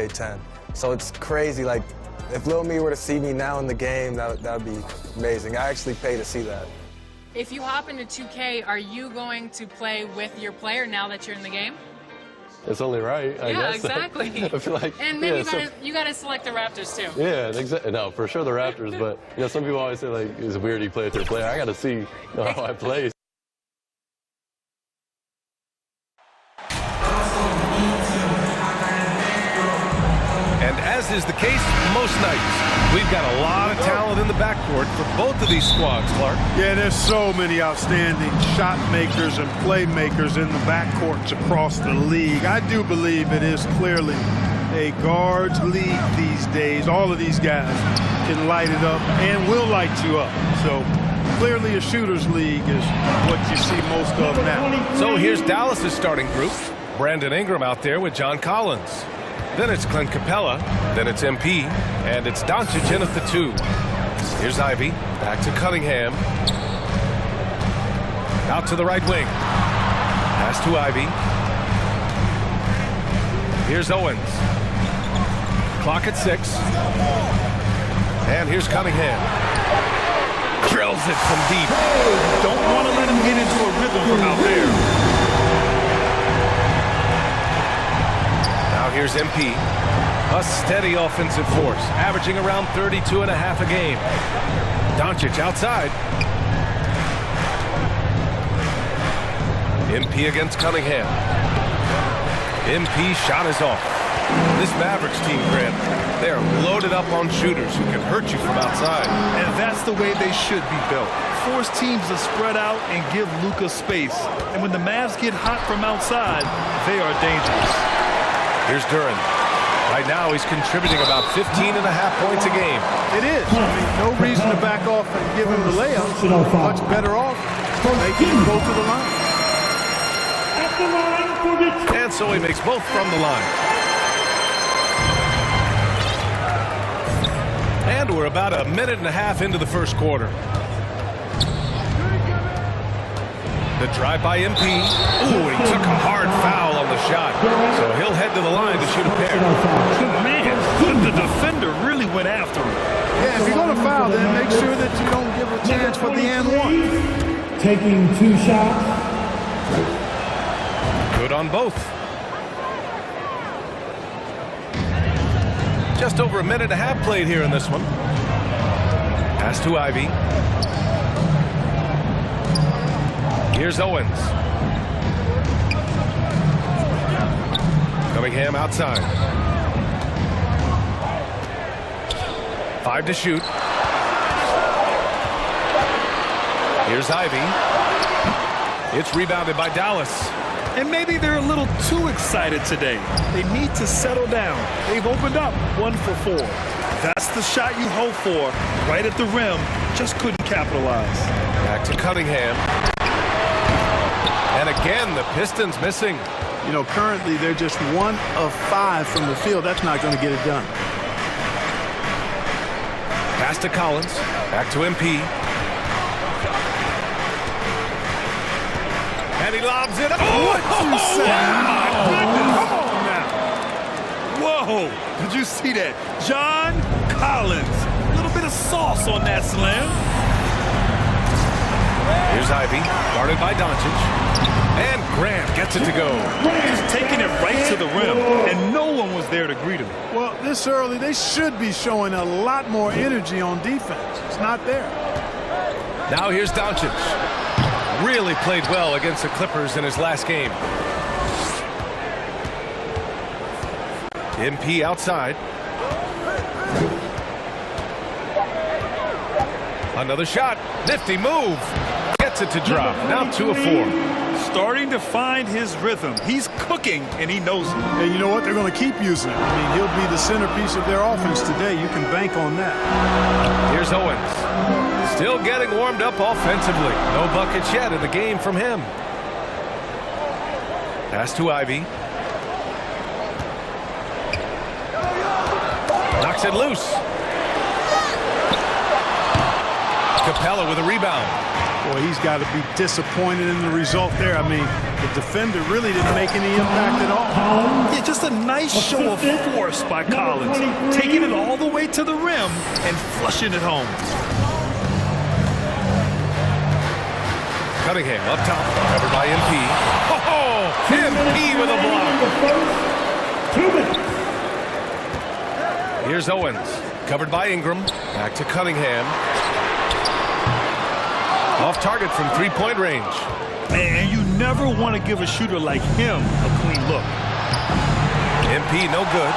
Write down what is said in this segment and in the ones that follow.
2K10. So it's crazy. Like, if Lil Me were to see me now in the game, that would be amazing. I actually pay to see that. If you hop into 2K, are you going to play with your player now that you're in the game? It's only right, I guess. Exactly. I feel like, and maybe you gotta select the Raptors too. Yeah, exactly. No, for sure the Raptors, but some people always say like it's weird you play with your player. I gotta see how I play. And as is the case most nights, we've got a lot of talent in the backcourt for both of these squads, Clark. Yeah, there's so many outstanding shot makers and playmakers in the backcourts across the league. I do believe it is clearly a guards league these days. All of these guys can light it up and will light you up. So clearly a shooter's league is what you see most of now. So here's Dallas's starting group. Brandon Ingram out there with John Collins. Then it's Clint Capella, then it's MP, and it's Doncic in at the 2. Here's Ivy, back to Cunningham. Out to the right wing. Pass to Ivy. Here's Owens. Clock at 6. And here's Cunningham. Drills it from deep. Don't want to let him get into a rhythm from out there. Now here's MP, a steady offensive force, averaging around 32.5 a game. Doncic outside. MP against Cunningham. MP shot is off. This Mavericks team, Grant, they are loaded up on shooters who can hurt you from outside. And that's the way they should be built. Force teams to spread out and give Luka space. And when the Mavs get hot from outside, they are dangerous. Here's Duran. Right now, he's contributing about 15.5 points a game. It is. I mean, no reason to back off and give him the layup. Much better off making him go to the line. And so he makes both from the line. And we're about a minute and a half into the first quarter. The drive by MP. Ooh, he took a hard foul on the shot. So he'll head to the line to shoot a pair. Man, the defender really went after him. Yeah, if you're going to foul, then make sure that you don't give a chance for the and one. Taking 2 shots. Good on both. Just over a minute and a half played here in this one. Pass to Ivy. Here's Owens. Cunningham outside. 5 to shoot. Here's Ivy. It's rebounded by Dallas. And maybe they're a little too excited today. They need to settle down. They've opened up 1 for 4. That's the shot you hope for. Right at the rim. Just couldn't capitalize. Back to Cunningham. And again, the Pistons missing. You know, currently they're just 1 of 5 from the field. That's not going to get it done. Pass to Collins. Back to MP. And he lobs it up. What you say? Oh, my goodness. Come on now. Whoa. Did you see that? John Collins. A little bit of sauce on that slam. Here's Ivy. Guarded by Doncic. And Grant gets it to go. Just taking it right to the rim. And no one was there to greet him. Well, this early, they should be showing a lot more energy on defense. It's not there. Now here's Doncic. Really played well against the Clippers in his last game. MP outside. Another shot. Nifty move. Gets it to drop. Now 2 of 4. Starting to find his rhythm. He's cooking, and he knows it. And you know what? They're going to keep using him. I mean, he'll be the centerpiece of their offense today. You can bank on that. Here's Owens. Still getting warmed up offensively. No buckets yet in the game from him. Pass to Ivy. Knocks it loose. Capella with a rebound. Boy, he's got to be disappointed in the result there. I mean, the defender really didn't make any impact at all. Yeah, just a nice show of force by Collins, taking it all the way to the rim and flushing it home. Cunningham up top, covered by MP. Oh, MP with a block. Here's Owens, covered by Ingram. Back to Cunningham. Off target from three-point range. Man, you never want to give a shooter like him a clean look. MP no good.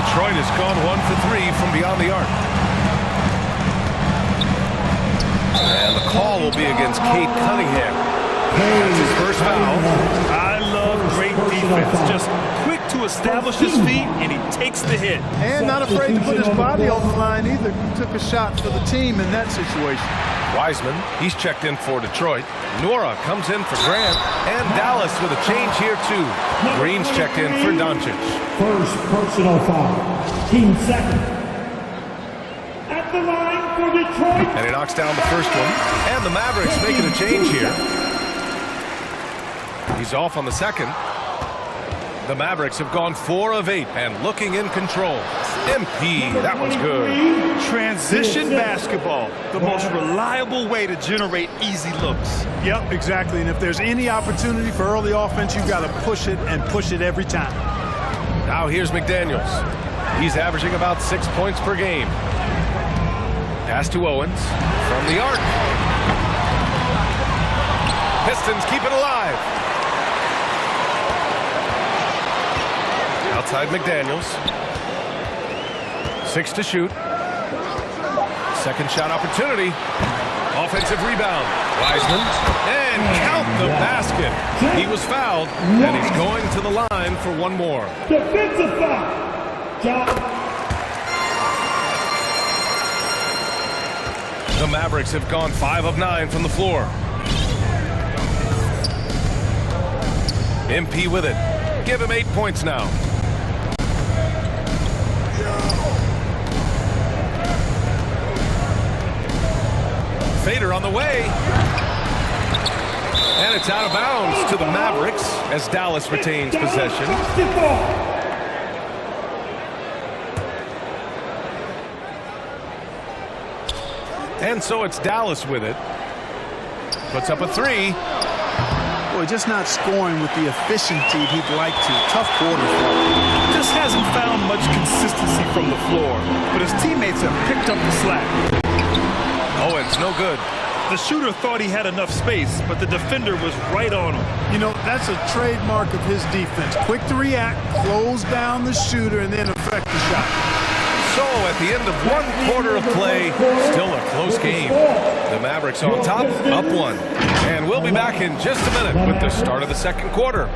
Detroit has gone 1 for 3 from beyond the arc. And the call will be against Cade Cunningham. That's his first foul. I love great defense. Just quick to establish his feet, and he takes the hit. And not afraid to put his body on the line either. Took a shot for the team in that situation. Wiseman, he's checked in for Detroit. Nora comes in for Grant. And Dallas with a change here, too. Green's checked in for Doncic. First personal foul. Team second. At the line for Detroit. And he knocks down the first one. And the Mavericks making a change here. He's off on the second. The Mavericks have gone 4 of 8 and looking in control. MP, that one's good. Transition basketball, the most reliable way to generate easy looks. Yep, exactly. And if there's any opportunity for early offense, you've got to push it and push it every time. Now here's McDaniels. He's averaging about 6 points per game. Pass to Owens from the arc. Pistons keep it alive. Outside McDaniels. 6 to shoot. Second shot opportunity. Offensive rebound. Wiseman. And count the basket. He was fouled, and he's going to the line for one more. Defensive foul. The Mavericks have gone 5 of 9 from the floor. MP with it. Give him 8 points now. Fader on the way. And it's out of bounds to the Mavericks as Dallas retains possession. And so it's Dallas with it. Puts up a 3. Boy, just not scoring with the efficiency he'd like to. Tough quarter for him. Just hasn't found much consistency from the floor, but his teammates have picked up the slack. Owens, no good. The shooter thought he had enough space, but the defender was right on him. You know, that's a trademark of his defense. Quick to react, close down the shooter, and then affect the shot. So at the end of 1 quarter of play, still a close game. The Mavericks on top, up 1. And we'll be back in just a minute with the start of the second quarter.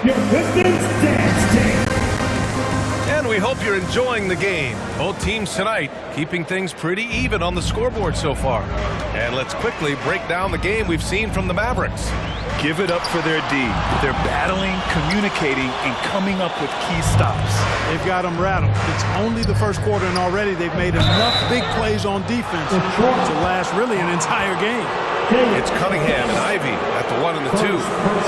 Your Pistons dance team. And we hope you're enjoying the game. Both teams tonight keeping things pretty even on the scoreboard so far. And let's quickly break down the game we've seen from the Mavericks. Give it up for their D. They're battling, communicating, and coming up with key stops. They've got them rattled. It's only the first quarter, and already they've made enough big plays on defense to last really an entire game. It's Cunningham and Ivy at the 1 and the 2.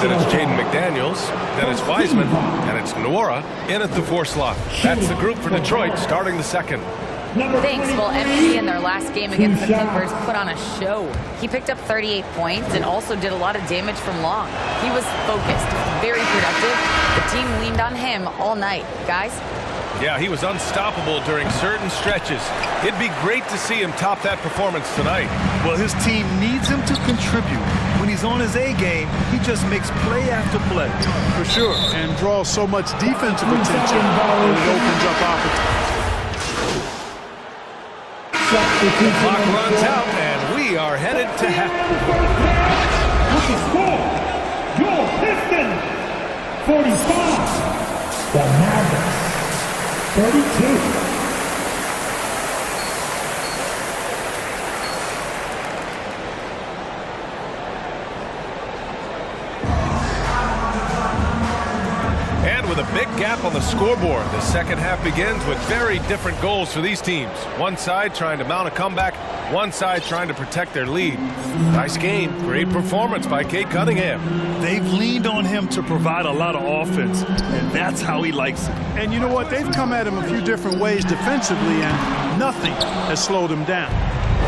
Then it's Jaden McDaniels. Then it's Wiseman. And it's Nora in at the 4 slot. That's the group for Detroit starting the second. Thanks. Well, MP in their last game against the Clippers put on a show. He picked up 38 points and also did a lot of damage from long. He was focused, very productive. The team leaned on him all night. Guys? Yeah, he was unstoppable during certain stretches. It'd be great to see him top that performance tonight. Well, his team needs him to contribute. When he's on his A game, he just makes play after play. For sure, and draws so much defensive attention, it opens up opportunities. The clock runs out, and we are headed to half. With the score, your Pistons 45, the Mavericks 32. And with a big gap on the scoreboard. The second half begins with very different goals for these teams. One side trying to mount a comeback, one side trying to protect their lead. Nice game. Great performance by Cade Cunningham. They've leaned on him to provide a lot of offense, and that's how he likes it. And you know what? They've come at him a few different ways defensively, and nothing has slowed him down.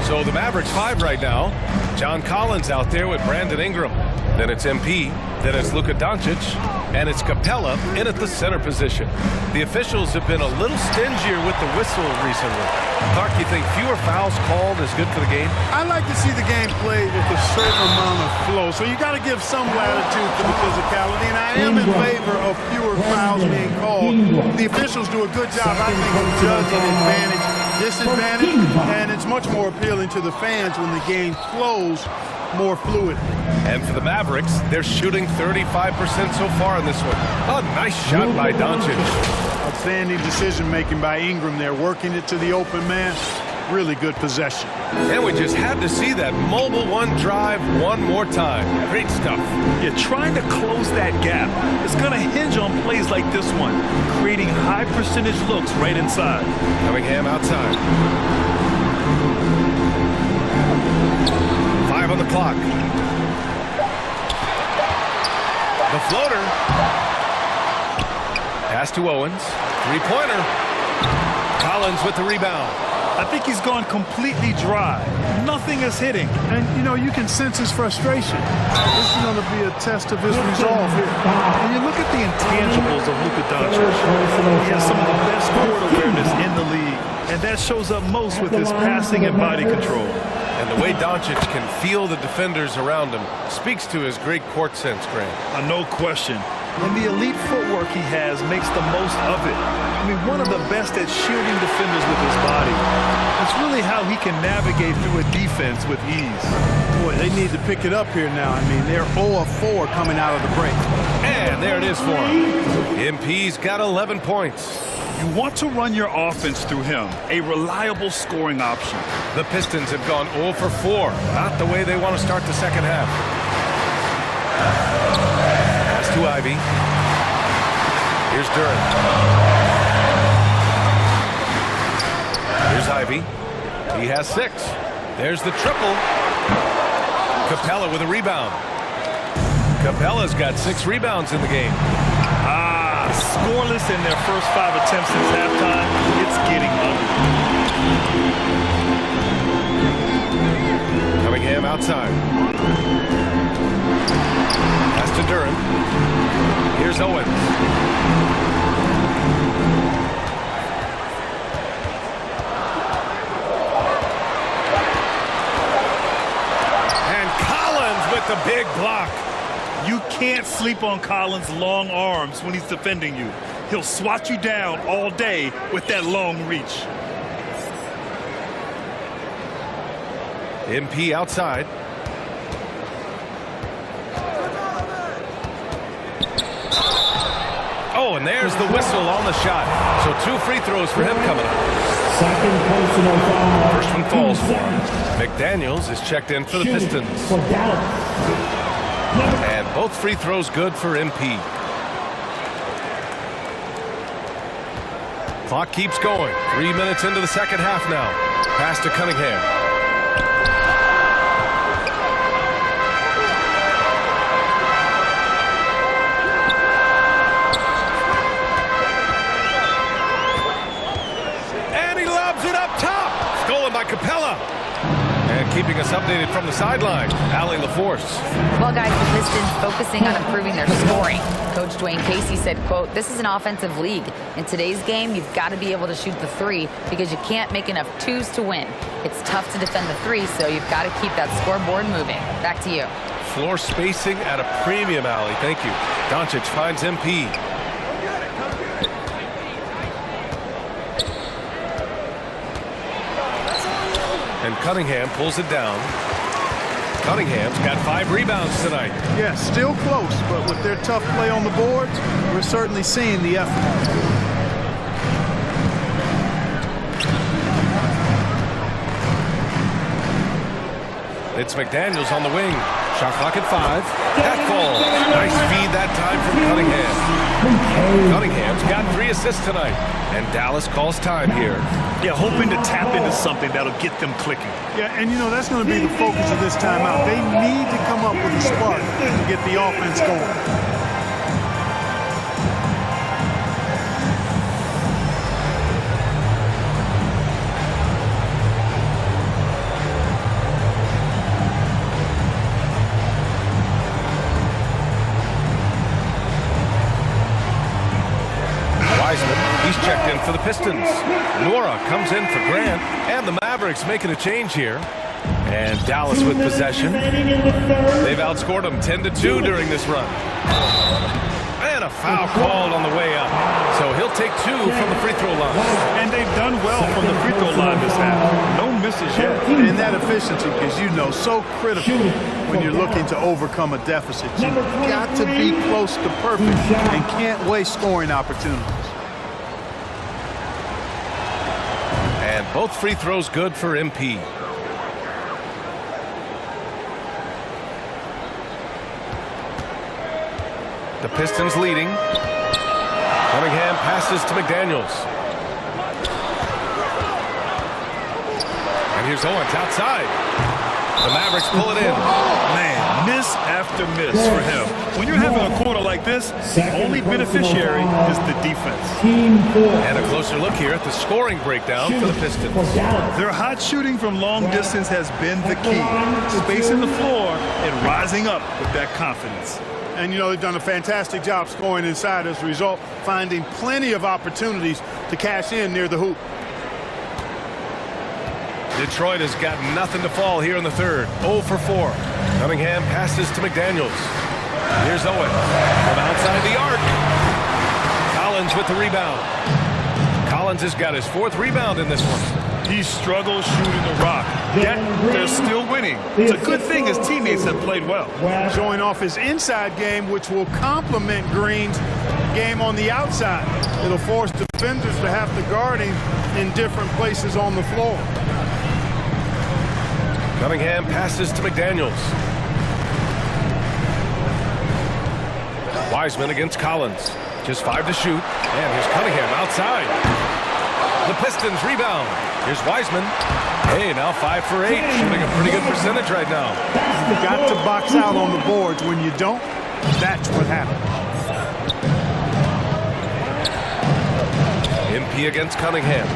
So the Mavericks 5 right now. John Collins out there with Brandon Ingram. Then it's MP. Then it's Luka Doncic. And it's Capella in at the center position. The officials have been a little stingier with the whistle recently. Clark, you think fewer fouls called is good for the game? I like to see the game played with a certain amount of flow. So you got to give some latitude to the physicality. And I am in favor of fewer fouls being called. The officials do a good job, I think, of judging advantage, disadvantage. And it's much more appealing to the fans when the game flows more fluid. And for the Mavericks, they're shooting 35% so far in this one. A nice shot by Doncic. Outstanding decision-making by Ingram there, working it to the open man. Really good possession. And we just had to see that mobile one drive one more time. Great stuff. Yeah, trying to close that gap is going to hinge on plays like this one, creating high percentage looks right inside. Cunningham outside. 5 on the clock. The floater. Pass to Owens. Three-pointer. Collins with the rebound. I think he's gone completely dry. Nothing is hitting. And, you know, you can sense his frustration. This is going to be a test of his resolve here. And you look at the intangibles of Luka Doncic. He has some of the best court awareness in the league, and that shows up most with his passing and body control. And the way Doncic can feel the defenders around him speaks to his great court sense, Grant. No question. And the elite footwork he has makes the most of it. I mean, one of the best at shielding defenders with his body. It's really how he can navigate through a defense with ease. Boy, they need to pick it up here now. I mean, they're 0 of 4 coming out of the break. And there it is for him. MP's got 11 points. You want to run your offense through him, a reliable scoring option. The Pistons have gone 0 for 4. Not the way they want to start the second half. Pass to Ivy. Here's Duran. Here's Ivy. He has 6. There's the triple. Capella with a rebound. Capella's got 6 rebounds in the game. Scoreless in their first 5 attempts since halftime. It's getting ugly. Cunningham outside. Pass to Duran. Here's Owens. And Collins with the big block. You can't sleep on Collins' long arms when he's defending you. He'll swat you down all day with that long reach. MP outside. Oh, and there's the whistle on the shot. So 2 free throws for him coming up. Second personal foul. First one falls for him. McDaniels is checked in for the Pistons. For Dallas. And both free throws good for MP. Clock keeps going. 3 minutes into the second half now. Pass to Cunningham. And he lobs it up top. Stolen by Capella. And keeping us updated from the sideline, Allie LaForce. Well, guys, the Pistons focusing on improving their scoring. Coach Dwayne Casey said, quote, "This is an offensive league. In today's game, you've got to be able to shoot the 3 because you can't make enough 2s to win. It's tough to defend the 3, so you've got to keep that scoreboard moving." Back to you. Floor spacing at a premium, Allie. Thank you. Doncic finds MP. And Cunningham pulls it down. Cunningham's got 5 rebounds tonight. Yeah, still close, but with their tough play on the boards, we're certainly seeing the effort. It's McDaniels on the wing. Shot clock at 5. That falls. Nice feed that time from Cunningham. Cunningham's got 3 assists tonight. And Dallas calls time here. Yeah, hoping to tap into something that'll get them clicking. Yeah, and you know, that's going to be the focus of this timeout. They need to come up with a spark to get the offense going. He's checked in for the Pistons. Nora comes in for Grant, and the Mavericks making a change here. And Dallas with possession. They've outscored them 10-2 during this run. And a foul called on the way up. So he'll take 2 from the free throw line. And they've done well from the free throw line this half. No misses yet. And that efficiency is, you know, so critical when you're looking to overcome a deficit. You've got to be close to perfect and can't waste scoring opportunities. And both free throws good for MP. The Pistons leading. Cunningham passes to McDaniels. And here's Owens outside. The Mavericks pull it in. Man, miss after miss for him. When you're having a quarter like this, the only beneficiary is the defense. And a closer look here at the scoring breakdown for the Pistons. Their hot shooting from long distance has been the key. Spacing the floor and rising up with that confidence. And, you know, they've done a fantastic job scoring inside as a result, finding plenty of opportunities to cash in near the hoop. Detroit has got nothing to fall here in the third. 0 for 4. Cunningham passes to McDaniels. Here's Owens from outside the arc. Collins with the rebound. Collins has got his 4th rebound in this one. He struggles shooting the rock, yet they're still winning. It's a good thing his teammates have played well. Showing off his inside game, which will complement Green's game on the outside. It'll force defenders to have to guard him in different places on the floor. Cunningham passes to McDaniels. Wiseman against Collins. Just 5 to shoot. And here's Cunningham outside. The Pistons rebound. Here's Wiseman. Hey, now 5 for 8. Shooting a pretty good percentage right now. You've got to box out on the boards. When you don't, that's what happens. MP against Cunningham.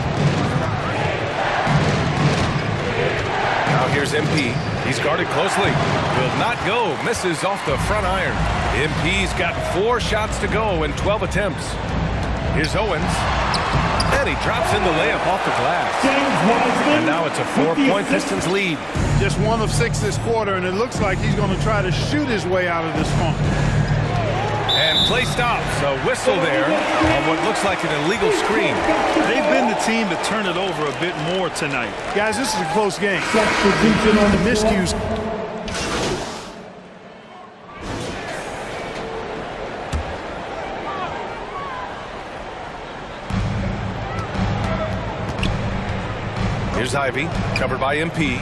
Now here's MP. He's guarded closely. Will not go. Misses off the front iron. MP's got 4 shots to go in 12 attempts. Here's Owens. And he drops in the layup off the glass. And now it's a 4-point Pistons lead. Just 1 of 6 this quarter, and it looks like he's going to try to shoot his way out of this funk. And play stops. A whistle there on what looks like an illegal screen. They've been the team to turn it over a bit more tonight. Guys, this is a close game. The miscues. Here's Ivy, covered by MP.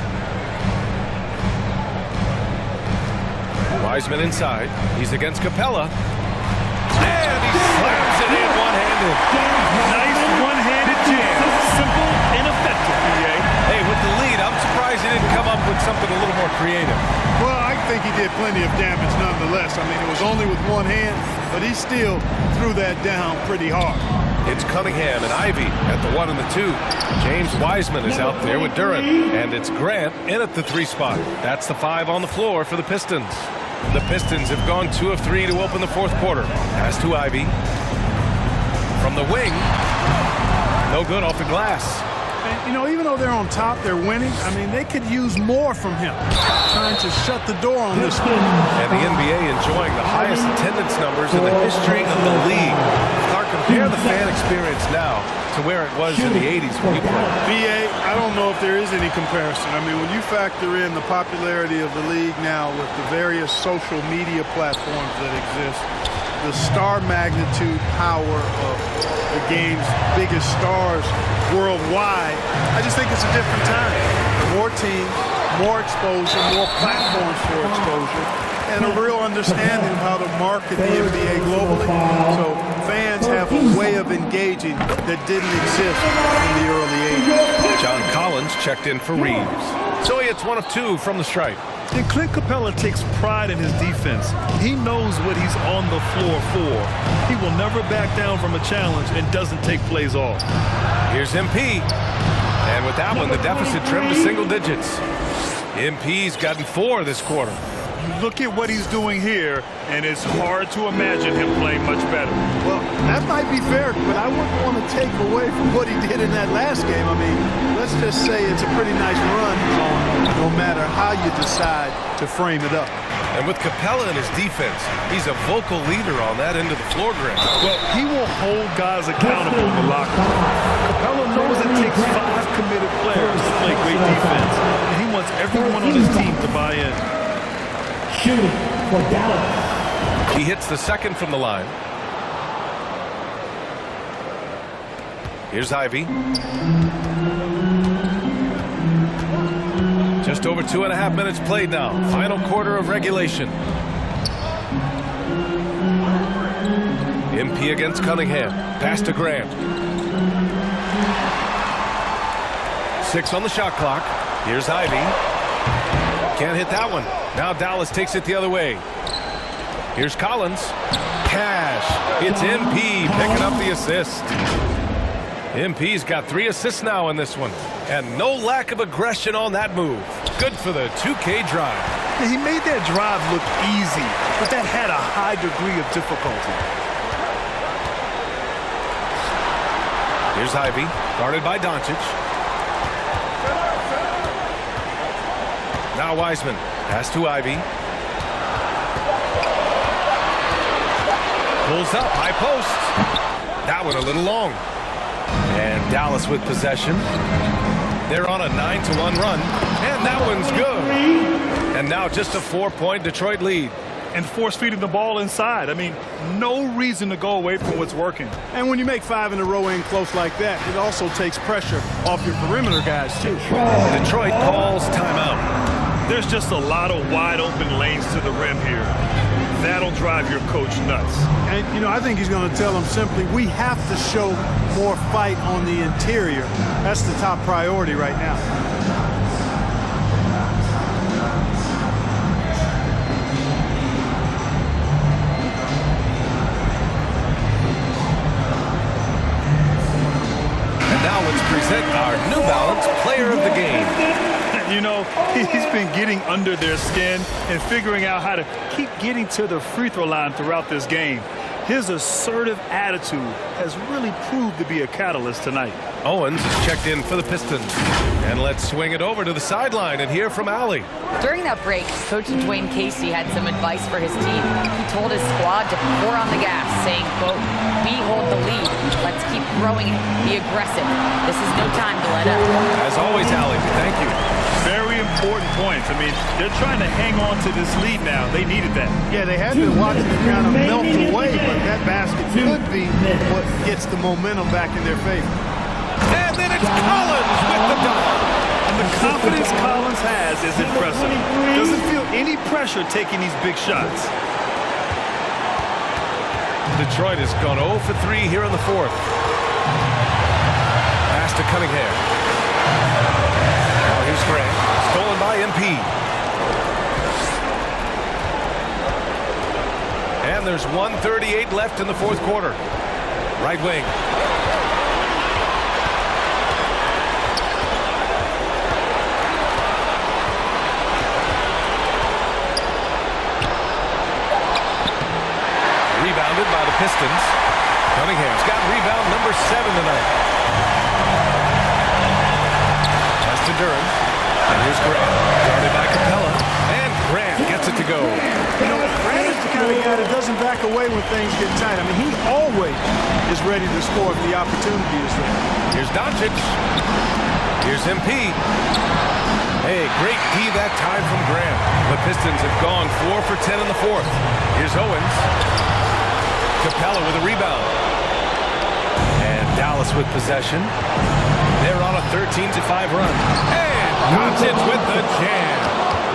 Wiseman inside. He's against Capella. And he slams it in one-handed. Nice one-handed jam. Simple and effective, PA. Hey, with the lead, I'm surprised he didn't come up with something a little more creative. Well, I think he did plenty of damage nonetheless. I mean, it was only with one hand, but he still threw that down pretty hard. It's Cunningham and Ivy at the 1 and the 2. James Wiseman is out there with Durant. And it's Grant in at the 3 spot. That's the 5 on the floor for the Pistons. The Pistons have gone 2 of 3 to open the 4th quarter. Pass to Ivy. From the wing. No good off the glass. And, you know, even though they're on top, they're winning. I mean, they could use more from him. Trying to shut the door on this one. And the NBA enjoying the highest attendance numbers in the history of the league. Clark, compare the fan experience now to where it was in the 80s when you played. BA, I don't know if there is any comparison. I mean, when you factor in the popularity of the league now with the various social media platforms that exist, the star magnitude power of the game's biggest stars worldwide, I just think it's a different time. more teams, more exposure, more platforms for exposure, and a real understanding of how to market the NBA globally. So fans have a way of engaging that didn't exist in the early 80s. John Collins checked in for Reeves. So he hits 1 of 2 from the stripe. And Clint Capella takes pride in his defense. He knows what he's on the floor for. He will never back down from a challenge and doesn't take plays off. Here's MP. And with that one, the deficit trimmed to single digits. MP's gotten 4 this quarter. You look at what he's doing here, and it's hard to imagine him playing much better. Well, that might be fair, but I wouldn't want to take away from what he did in that last game. I mean, let's just say it's a pretty nice run no matter how you decide to frame it up. And with Capella in his defense, he's a vocal leader on that end of the floor, Grant. Well, he will hold guys accountable in the locker room. Capella knows it takes 5 committed players to play great defense, and he wants everyone on his team to buy in. Shooting for Dallas. He hits the second from the line. Here's Ivy. Just over 2.5 minutes played now. Final quarter of regulation. MP against Cunningham. Pass to Grant. 6 on the shot clock. Here's Ivy. Can't hit that one. Now Dallas takes it the other way. Here's Collins. Cash. It's MP picking up the assist. MP's got 3 assists now in this one. And no lack of aggression on that move. Good for the 2K drive. And he made that drive look easy, but that had a high degree of difficulty. Here's Ivy, guarded by Doncic. Now Wiseman. Pass to Ivy. Pulls up, high post. That one a little long. And Dallas with possession. They're on a 9-1 run. And that one's good. And now just a 4-point Detroit lead. And force feeding the ball inside. I mean, no reason to go away from what's working. And when you make 5 in a row in close like that, it also takes pressure off your perimeter guys, too. Detroit calls timeout. There's just a lot of wide open lanes to the rim here. That'll drive your coach nuts. And, you know, I think he's going to tell them simply, we have to show more fight on the interior. That's the top priority right now. And now let's present our New Balance Player of the Game. You know, he's been getting under their skin and figuring out how to keep getting to the free throw line throughout this game. His assertive attitude has really proved to be a catalyst tonight. Owens is checked in for the Pistons. And let's swing it over to the sideline and hear from Allie. During that break, Coach Dwayne Casey had some advice for his team. He told his squad to pour on the gas, saying, quote, "We hold the lead. Let's keep throwing it. Be aggressive. This is no time to let up." As always, Allie, thank you. Very important points. I mean, they're trying to hang on to this lead now. They needed that. Yeah, they had been watching it kind of melt away, but that basket could be what gets the momentum back in their favor. And then it's Collins with the dunk. And the confidence Collins has is impressive. Doesn't feel any pressure taking these big shots. Detroit has gone 0 for 3 here in the fourth. Pass to Cunningham. Now here's Grant. Stolen by MP. And there's 1:38 left in the fourth quarter. Right wing. Rebounded by the Pistons. Cunningham's got rebound number 7 tonight. Pass to Duran. And here's Grant. Guarded by Capella. And Grant gets it to go. You know, Grant is the kind of guy that doesn't back away when things get tight. I mean, he always is ready to score if the opportunity is there. Here's Doncic. Here's MP. Hey, great D that time from Grant. The Pistons have gone 4 for 10 in the fourth. Here's Owens. Capella with a rebound. And Dallas with possession. They're on a 13-5 run. And Doncic with the jam.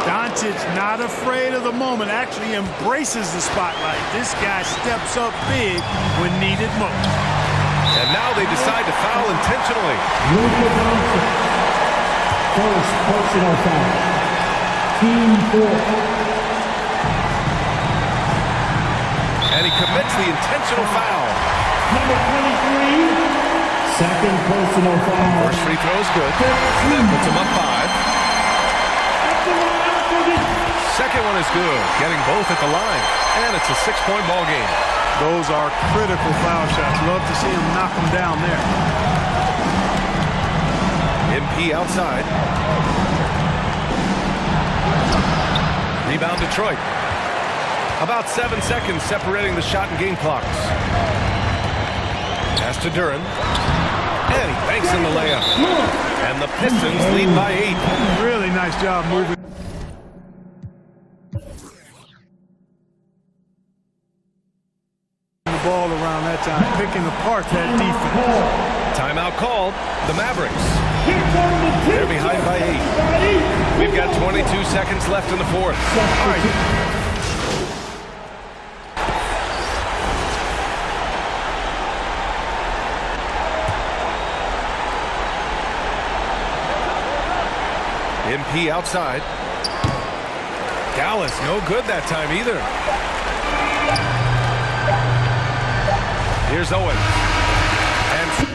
Doncic not afraid of the moment, actually embraces the spotlight. This guy steps up big when needed most. And now they decide to foul intentionally. Luka Doncic. First personal foul. Team 4. And he commits the intentional foul. Number 23. Second personal foul. First free throw is good. That puts him up 5. At the line for the Second one is good, getting both at the line. And it's a 6-point ball game. Those are critical foul shots. Love to see him knock them down there. MP outside. Rebound Detroit. About 7 seconds separating the shot and game clocks. Pass to Duran. And he banks in the layup. And the Pistons lead by 8. Really nice job moving the ball around that time, picking apart that defense. Timeout called. The Mavericks. They're behind by 8. We've got 22 seconds left in the fourth. All right. MP outside. Dallas, no good that time either. Here's Owen. And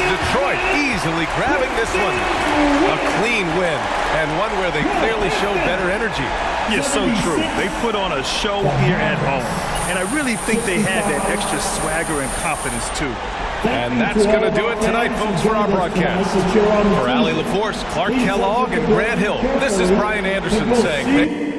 Detroit easily grabbing this one. A clean win, and one where they clearly show better energy. Yeah, so true. They put on a show here at home. And I really think they had that extra swagger and confidence, too. And that's going to do it tonight, folks, for our broadcast. For Allie LaForce, Clark Kellogg, and Grant Hill, this is Brian Anderson saying...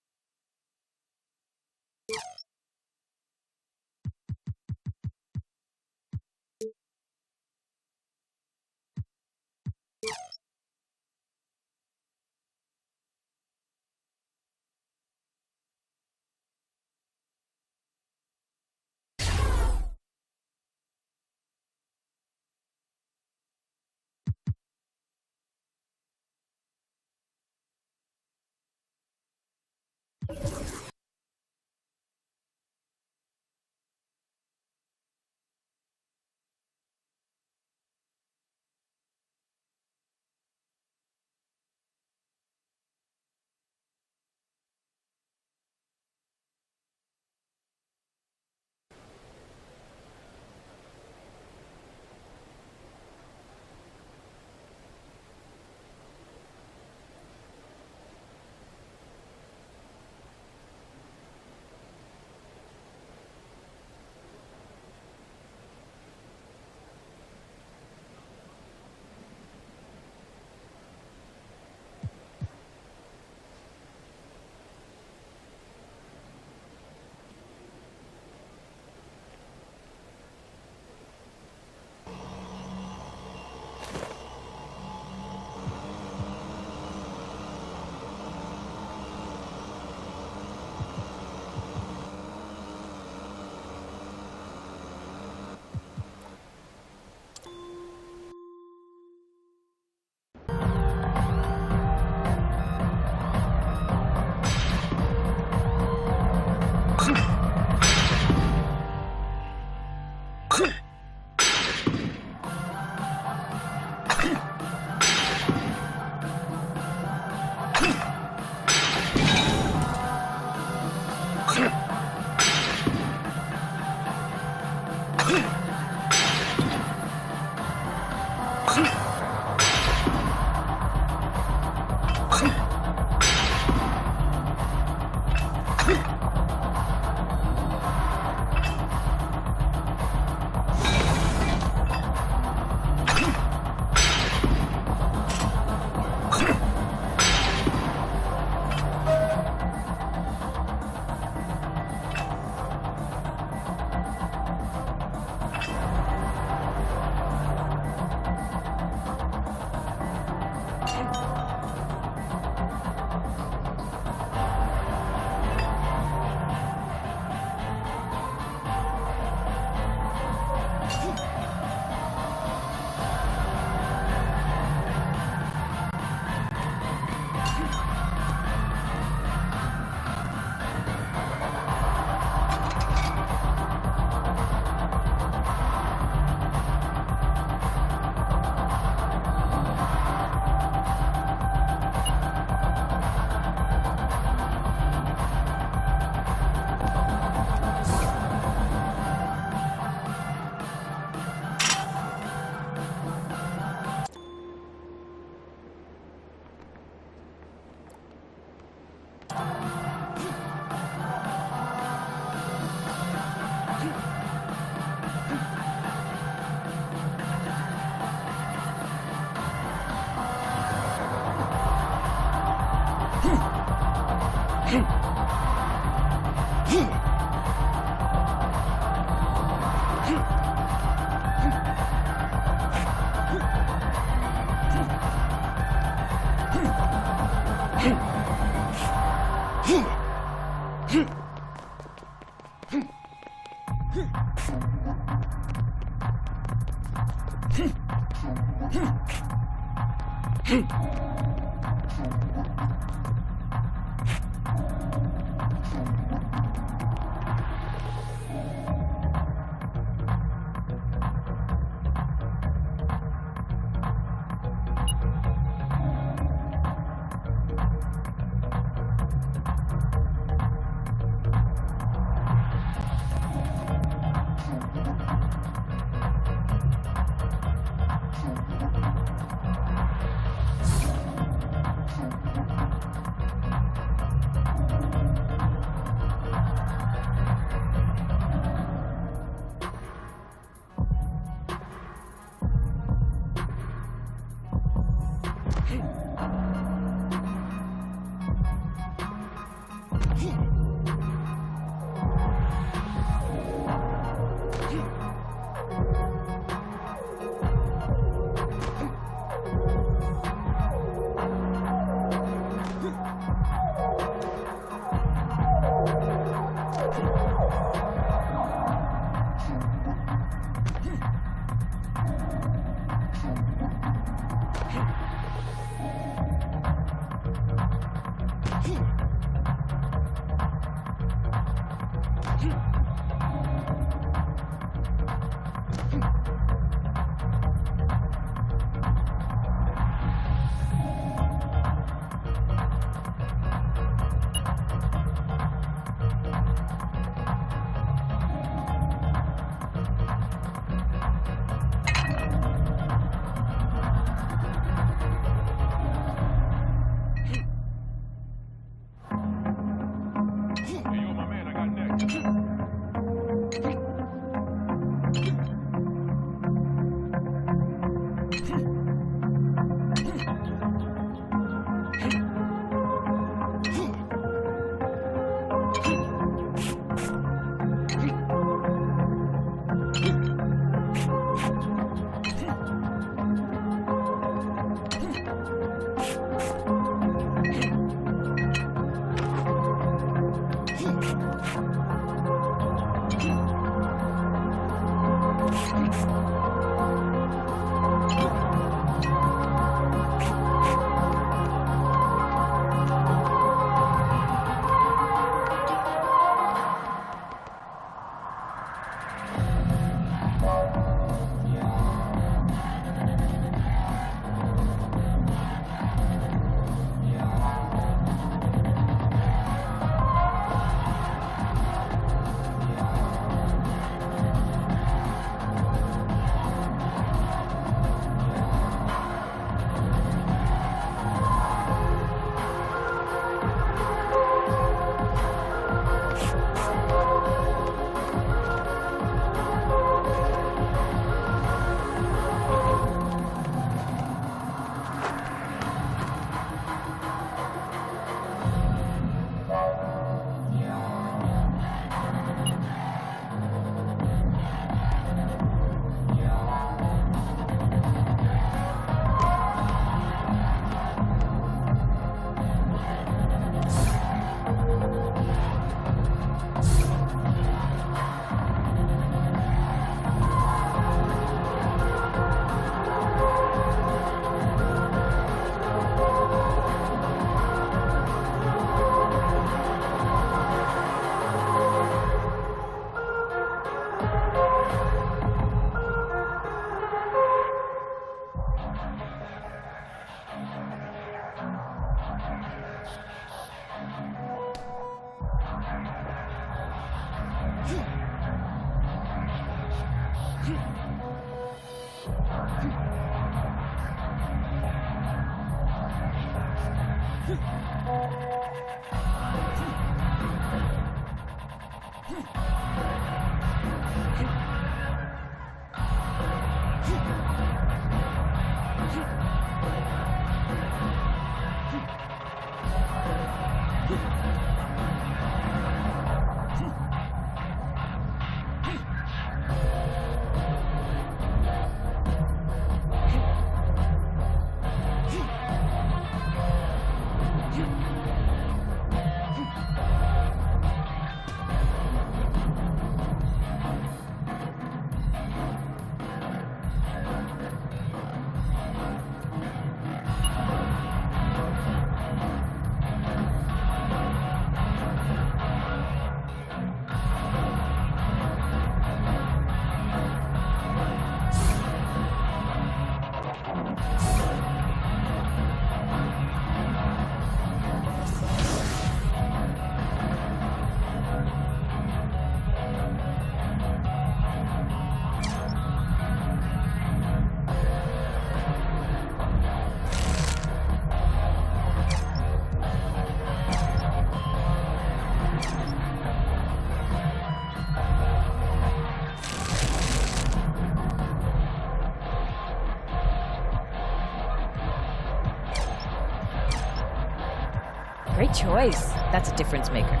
Great choice. That's a difference maker.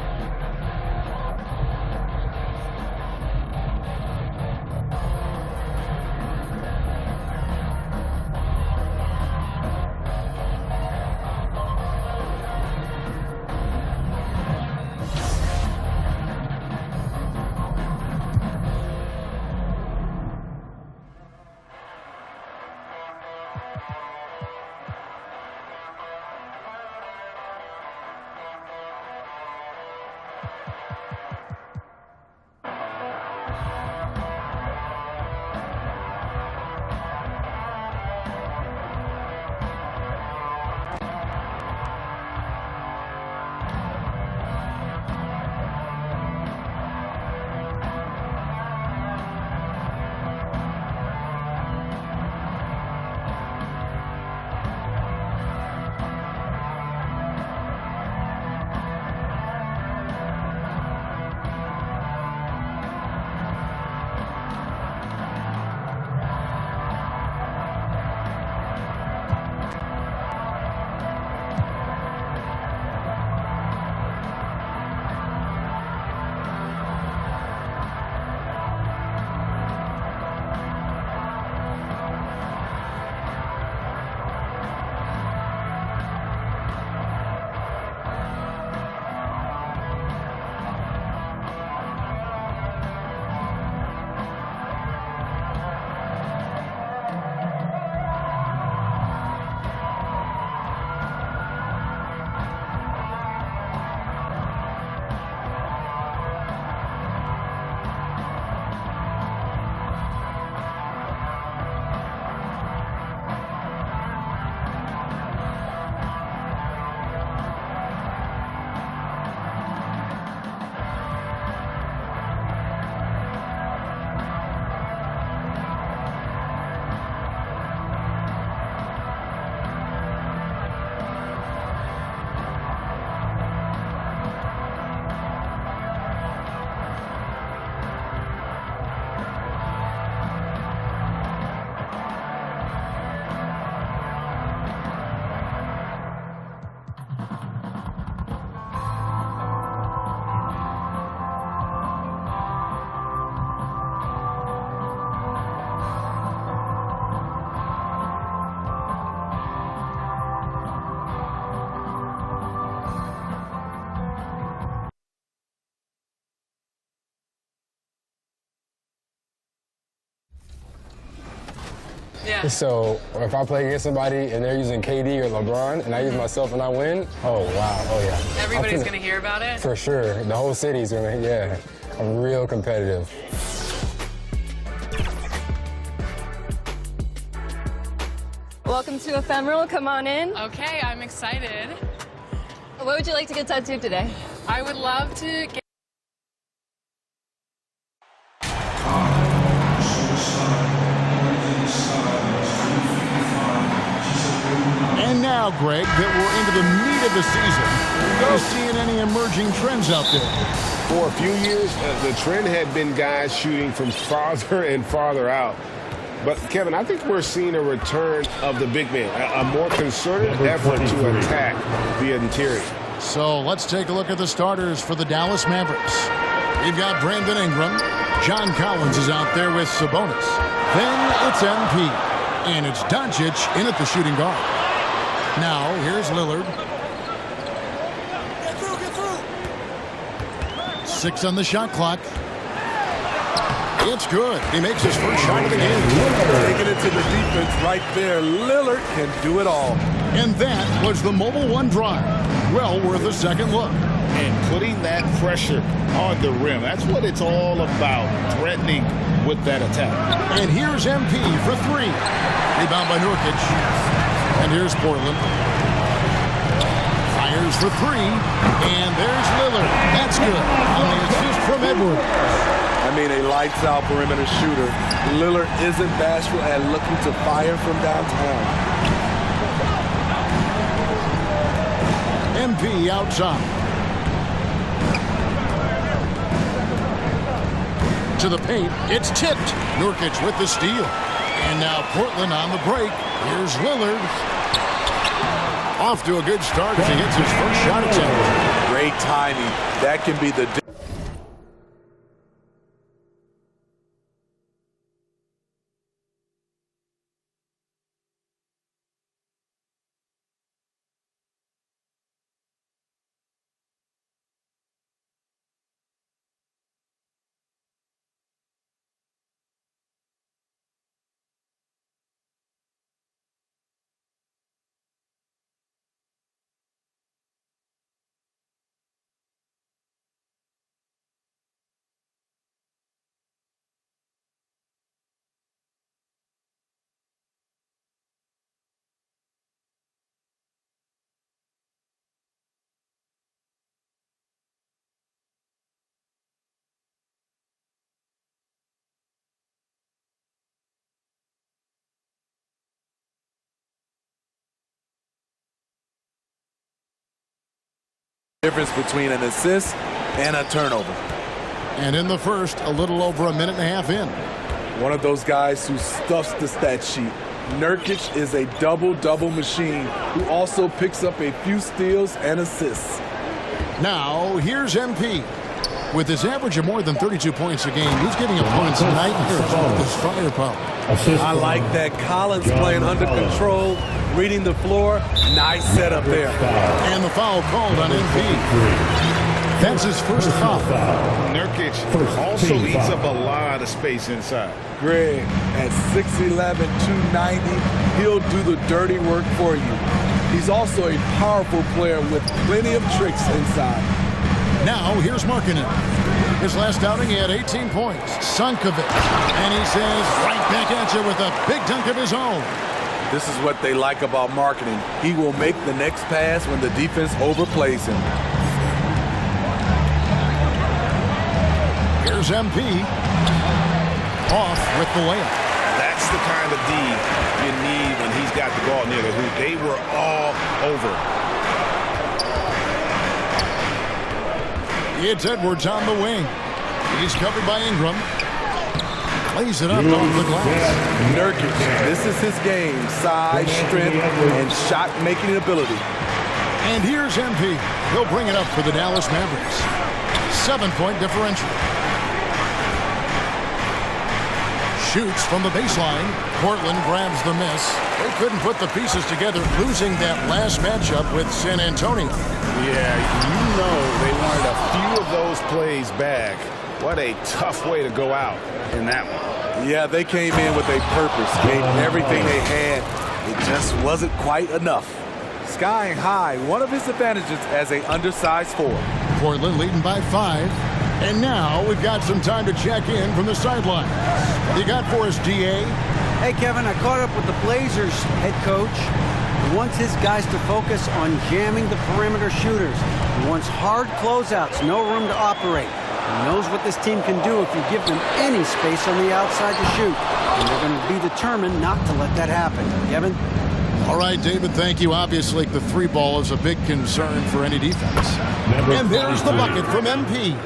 Yeah. So if I play against somebody and they're using KD or LeBron and I use myself and I win, oh wow, oh yeah. Everybody's going to hear about it? For sure. The whole city's going to, yeah. I'm real competitive. Welcome to Ephemeral. Come on in. Okay, I'm excited. What would you like to get tattooed today? I would love to get... And now, Greg, that we're into the meat of the season, are you seeing any emerging trends out there? For a few years, the trend had been guys shooting from farther and farther out. But, Kevin, I think we're seeing a return of the big man, a more concerted effort to attack the interior. So let's take a look at the starters for the Dallas Mavericks. We've got Brandon Ingram. John Collins is out there with Sabonis. Then it's MP. And it's Doncic in at the shooting guard. Now, here's Lillard. Get through. 6 on the shot clock. It's good. He makes his first shot of the game. Taking it to the defense right there. Lillard can do it all. And that was the Mobile One drive. Well worth a second look. And putting that pressure on the rim. That's what it's all about, threatening with that attack. And here's MP for 3. Rebound by Nurkic. And here's Portland. Fires for 3. And there's Lillard. That's good. On the assist from Edwards. I mean, a lights-out perimeter shooter. Lillard isn't bashful at looking to fire from downtown. MP outside. To the paint. It's tipped. Nurkic with the steal. And now Portland on the break. Here's Lillard. Off to a good start as he hits his first shot attempt. Great timing. That can be the difference between an assist and a turnover. And in the first, a little over a minute and a half in. One of those guys who stuffs the stat sheet. Nurkic is a double-double machine who also picks up a few steals and assists. Now, here's MP. With his average of more than 32 points a game, he's giving opponents nightmares with his firepower. I like that. Collins playing under control, reading the floor. Nice setup there. And the foul called on MP. That's his first foul. Nurkic also eats up a lot of space inside. Greg, at 6'11", 290, he'll do the dirty work for you. He's also a powerful player with plenty of tricks inside. Now, here's Markkanen. His last outing, he had 18 points. Sunk of it. And he says, right back at you with a big dunk of his own. This is what they like about Markkanen. He will make the next pass when the defense overplays him. Here's MP. Off with the layup. That's the kind of D you need when he's got the ball near the hoop. They were all over. It's Edwards on the wing. He's covered by Ingram. Plays it up off the glass. Nurkic, this is his game. Size, strength, and shot-making ability. And here's MP. He'll bring it up for the Dallas Mavericks. 7-point differential. Shoots from the baseline. Portland grabs the miss. They couldn't put the pieces together, losing that last matchup with San Antonio. Yeah, you know they wanted a few of those plays back. What a tough way to go out in that one. Yeah, they came in with a purpose, gave everything they had. It just wasn't quite enough. Skying high, one of his advantages as an undersized forward. Portland leading by 5. And now we've got some time to check in from the sideline. What do you got for us, DA? Hey, Kevin, I caught up with the Blazers head coach. He wants his guys to focus on jamming the perimeter shooters. He wants hard closeouts, no room to operate. He knows what this team can do if you give them any space on the outside to shoot. And they're going to be determined not to let that happen. Kevin? All right, David, thank you. Obviously, the 3-ball is a big concern for any defense. And there's the bucket from MP.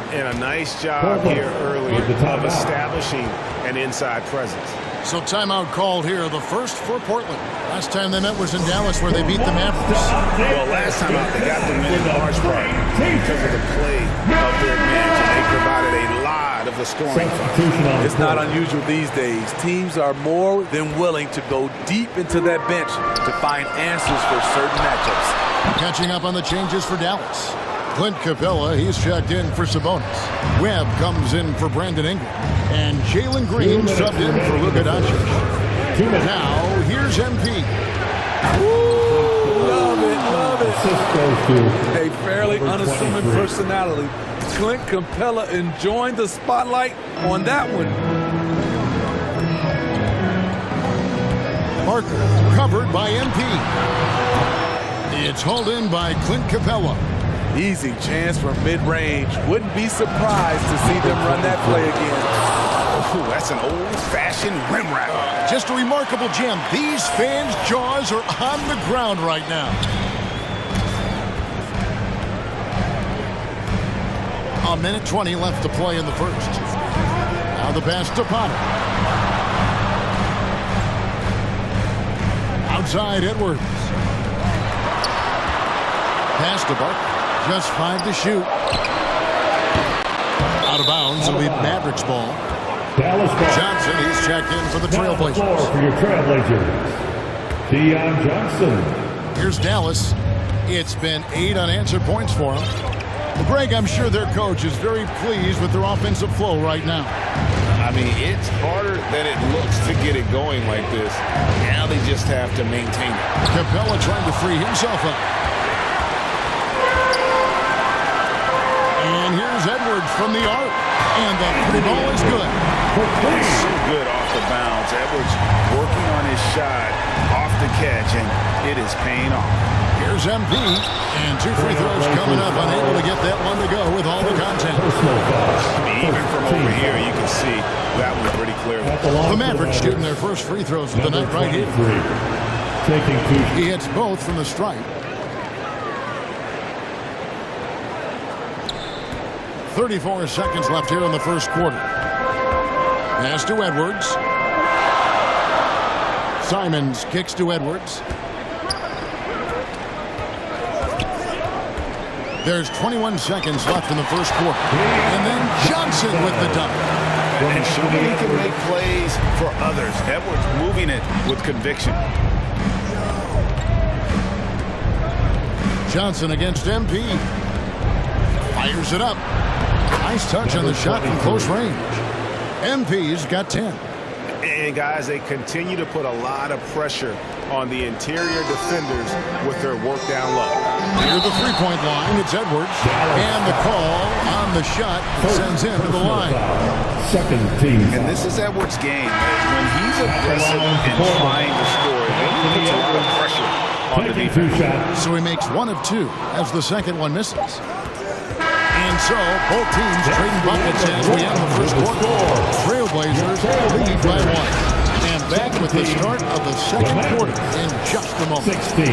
And a nice job here early of establishing an inside presence. So timeout called here, the first for Portland. Last time they met was in Dallas where they beat the Mavericks. Well, last time out they got them in large part because of the play of their bench, and they provided a lot of the scoring. It's not unusual these days. Teams are more than willing to go deep into that bench to find answers for certain matchups. Catching up on the changes for Dallas. Clint Capella, he's checked in for Sabonis. Webb comes in for Brandon Ingram. And Jalen Green subbed in for Luka Doncic. Now, here's MP. Ooh, love it, love it. A fairly unassuming personality. Clint Capella enjoying the spotlight on that one. Parker covered by MP. It's hauled in by Clint Capella. Easy chance from mid-range. Wouldn't be surprised to see them run that play again. Ooh, that's an old-fashioned rim wrap. Just a remarkable gem. These fans' jaws are on the ground right now. A minute 20 left to play in the first. Now the pass to Potter. Outside Edwards. Pass to Barkley. Just 5 to shoot. Out of bounds. It'll be Mavericks ball. Dallas ball. Johnson, he's checked in for the Trailblazers. For your Trailblazers, Deion Johnson. Here's Dallas. It's been 8 unanswered points for him. Well, Greg, I'm sure their coach is very pleased with their offensive flow right now. I mean, it's harder than it looks to get it going like this. Now they just have to maintain it. Capella trying to free himself up. And here's Edwards from the arc. And the free ball is good. It's so good off the bounds. Edwards working on his shot off the catch, and it is paying off. Here's MP, and 2 free throws coming up, unable to get that one to go with all the contact. I mean, even from over here, you can see that one pretty clearly. The Mavericks shooting their first free throws of the night right here. He hits both from the stripe. 34 seconds left here in the first quarter. Pass to Edwards. Simons kicks to Edwards. There's 21 seconds left in the first quarter. And then Johnson with the dunk. And showing he can make plays for others. Edwards moving it with conviction. Johnson against MP. Fires it up. Nice touch on the shot from close range. MP's got 10. And guys, they continue to put a lot of pressure on the interior defenders with their work down low. Near the three-point line, it's Edwards. And the call on the shot sends him to the line. Second team. And this is Edwards' game. When he's aggressive and trying to score, he puts a lot of pressure on the defense. So he makes 1 of 2 as the second one misses. And so both teams trading buckets as we end the first quarter. Trailblazers lead by 1. And back with the start of the second quarter in just a moment. 16.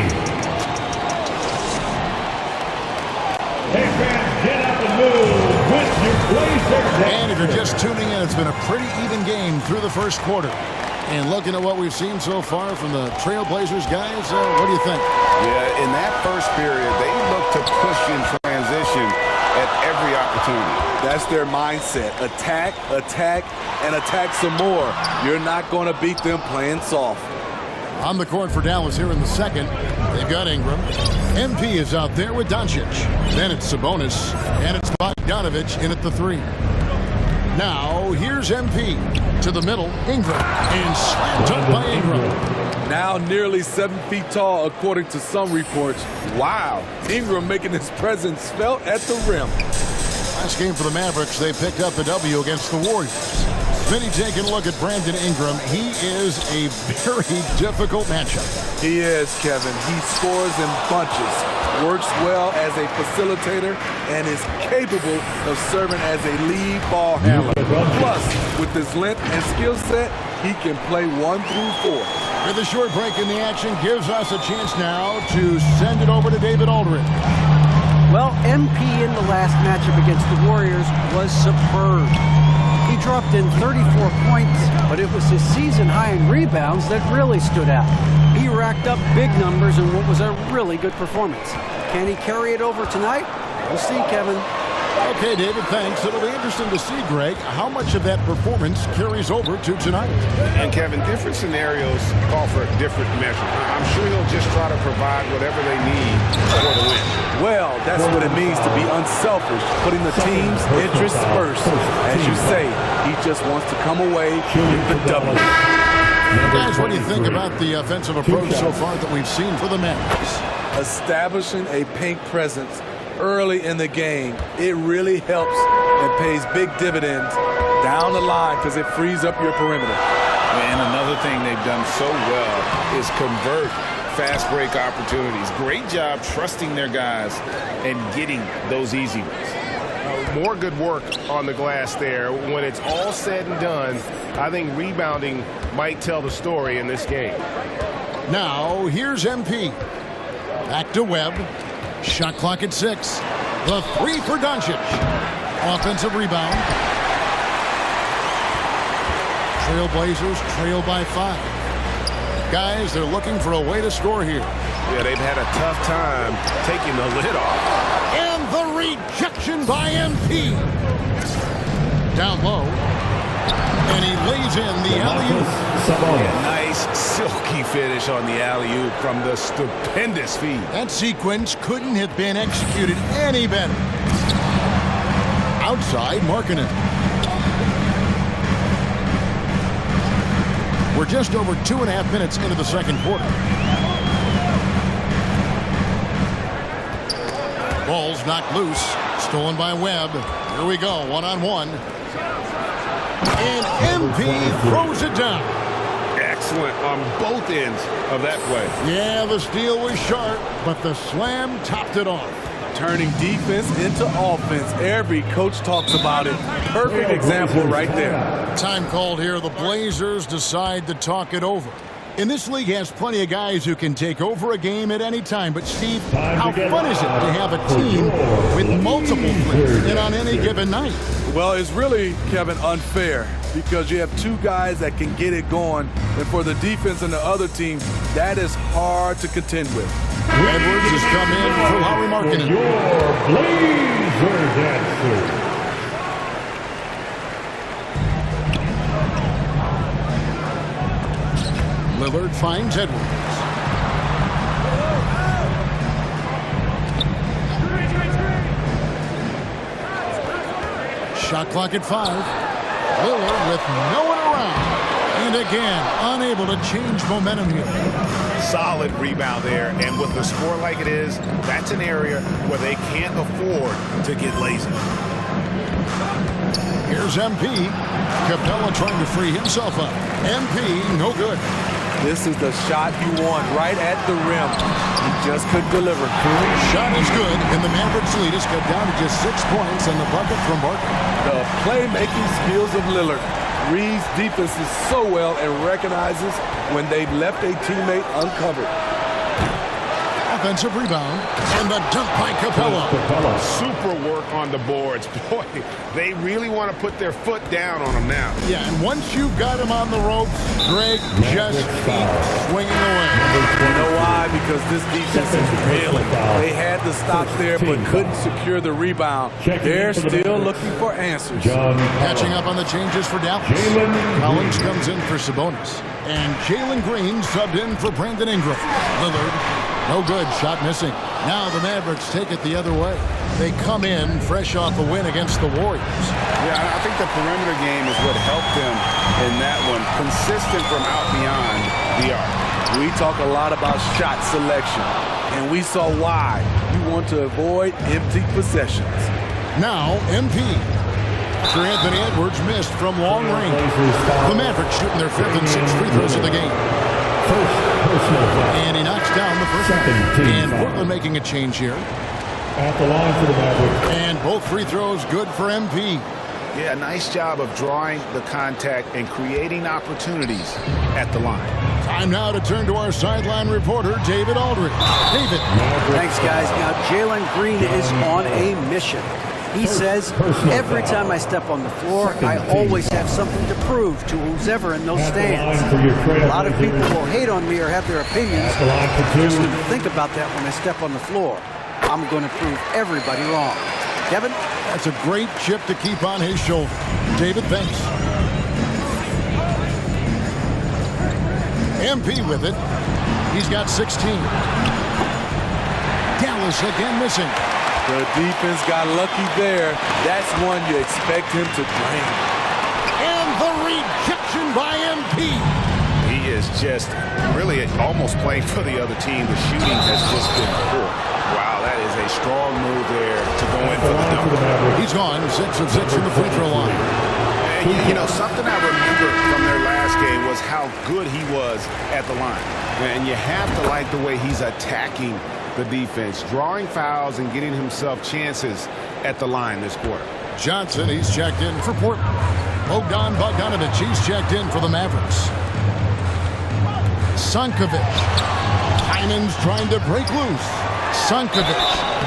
Hey fans, get up and move with your Blazers. And if you're just tuning in, it's been a pretty even game through the first quarter. And looking at what we've seen so far from the Trailblazers guys, what do you think? Yeah, in that first period, they look to push in transition at every opportunity. That's their mindset. Attack, attack, and attack some more. You're not going to beat them playing soft. On the court for Dallas here in the second, they've got Ingram. MP is out there with Doncic. Then it's Sabonis, and it's Bogdanovich in at the 3. Now, here's MP to the middle. Ingram, and slam dunk by Ingram. Now nearly 7 feet tall, according to some reports. Wow, Ingram making his presence felt at the rim. Last game for the Mavericks, they picked up a W against the Warriors. Vinny taking a look at Brandon Ingram. He is a very difficult matchup. He is, Kevin. He scores in bunches, works well as a facilitator, and is capable of serving as a lead ball handler. Plus, with his length and skill set, he can play 1 through 4. With a short break in the action, gives us a chance now to send it over to David Aldridge. Well, MP in the last matchup against the Warriors was superb. He dropped in 34 points, but it was his season high in rebounds that really stood out. He racked up big numbers in what was a really good performance. Can he carry it over tonight? We'll see, Kevin. Okay, David, thanks. It'll be interesting to see, Greg, how much of that performance carries over to tonight. And, Kevin, different scenarios call for different measures. I'm sure he'll just try to provide whatever they need for the win. Well, that's what it means to be unselfish, putting the team's interests first. As you say, he just wants to come away with the W. Guys, what do you think about the offensive approach so far that we've seen for the Mavericks? Establishing a paint presence early in the game, it really helps and pays big dividends down the line because it frees up your perimeter. And another thing they've done so well is convert fast break opportunities. Great job trusting their guys and getting those easy ones. More good work on the glass there. When it's all said and done, I think rebounding might tell the story in this game. Now, here's MP. Back to Webb. Shot clock at 6. The 3 for Doncic. Offensive rebound. Trailblazers trail by 5. Guys, they're looking for a way to score here. Yeah, they've had a tough time taking the lid off. And the rejection by MP. Down low. And he lays in the alley-oop. Yeah, nice, silky finish on the alley-oop from the stupendous feed. That sequence couldn't have been executed any better. Outside, Markkanen. We're just over 2.5 minutes into the second quarter. Ball's knocked loose. Stolen by Webb. Here we go, one-on-one. And MP throws it down. Excellent on both ends of that play. Yeah, the steal was sharp, but the slam topped it off. Turning defense into offense. Every coach talks about it. Perfect example right there. Time called here. The Blazers decide to talk it over. And this league has plenty of guys who can take over a game at any time. But, Steve, how fun is it to have a team with multiple threats in on any given night? Well, it's really, Kevin, unfair because you have two guys that can get it going. And for the defense and the other team, that is hard to contend with. Edwards has come in for Larry Markkanen. Your Blazer dancer. Lillard finds Edwards. Shot clock at 5. Lillard with no one around. And again, unable to change momentum here. Solid rebound there, and with the score like it is, that's an area where they can't afford to get lazy. Here's MP. Capella trying to free himself up. MP, no good. This is the shot you want right at the rim. He just couldn't deliver. Shot is good, and the Mavericks lead is cut down to just 6 points and the bucket from Barkley. The playmaking skills of Lillard reads defenses so well and recognizes when they've left a teammate uncovered. Offensive rebound, and the dunk by Capella. Super work on the boards. Boy, they really want to put their foot down on them now. Yeah, and once you've got him on the ropes, Greg just keeps swinging away. You know why? Because this defense is reeling. They had the stop there, but couldn't secure the rebound. They're still looking for answers. Catching up on the changes for Dallas. Collins comes in for Sabonis. And Jalen Green subbed in for Brandon Ingram. Lillard, no good, shot missing. Now the Mavericks take it the other way. They come in fresh off a win against the Warriors. Yeah, I think the perimeter game is what helped them in that one. Consistent from out beyond the arc. We talk a lot about shot selection, and we saw why. You want to avoid empty possessions. Now, MP. After Anthony Edwards missed from long range. The Mavericks shooting their 5th and 6th free throws of the game. And he knocks down the first one. And Portland making a change here. At the line for the Mavericks. And both free throws good for MP. Yeah, nice job of drawing the contact and creating opportunities at the line. Time now to turn to our sideline reporter, David Aldridge. David. Thanks, guys. Now, Jalen Green is on a mission. He says, every time I step on the floor, I always have something to prove to who's ever in those stands. A lot of people will hate on me or have their opinions. I just need to think about that when I step on the floor. I'm going to prove everybody wrong. Kevin? That's a great chip to keep on his shoulder. David, thanks. MP with it. He's got 16. Dallas again missing. The defense got lucky there. That's one you expect him to drain. And the rejection by MP. He is just really almost playing for the other team. The shooting has just been poor. Wow, that is a strong move there to go in for the dunk. He's gone 6 of 6 in the free throw line. And, you know, something I remember from their last game was how good he was at the line. And you have to like the way he's attacking the defense, drawing fouls and getting himself chances at the line this quarter. Johnson, he's checked in for Portland. Bogdan Bogdanovic, he's checked in for the Mavericks. Sankovic. Hyman's trying to break loose. Sankovic.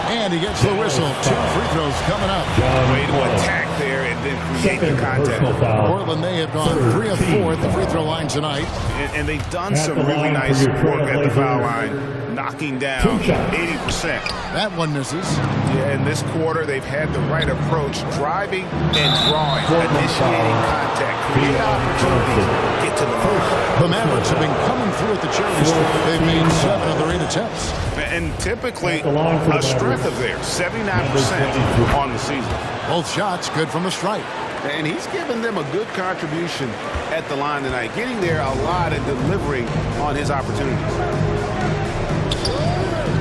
And he gets the whistle. 2 free throws coming up. Way to attack there and then create the contact. Portland, they have gone 3 of 4 at the free throw line tonight. And they've done some really nice work at the foul line, knocking down 80%. That one misses. Yeah, in this quarter, they've had the right approach, driving and drawing, initiating contact, create opportunities, get to the first. The Mavericks have been coming through at the charity stripe. They've made 7 of their 8 attempts. And typically, a strength of theirs, 79% on the season. Both shots good from the stripe. And he's given them a good contribution at the line tonight, getting there a lot and delivering on his opportunities.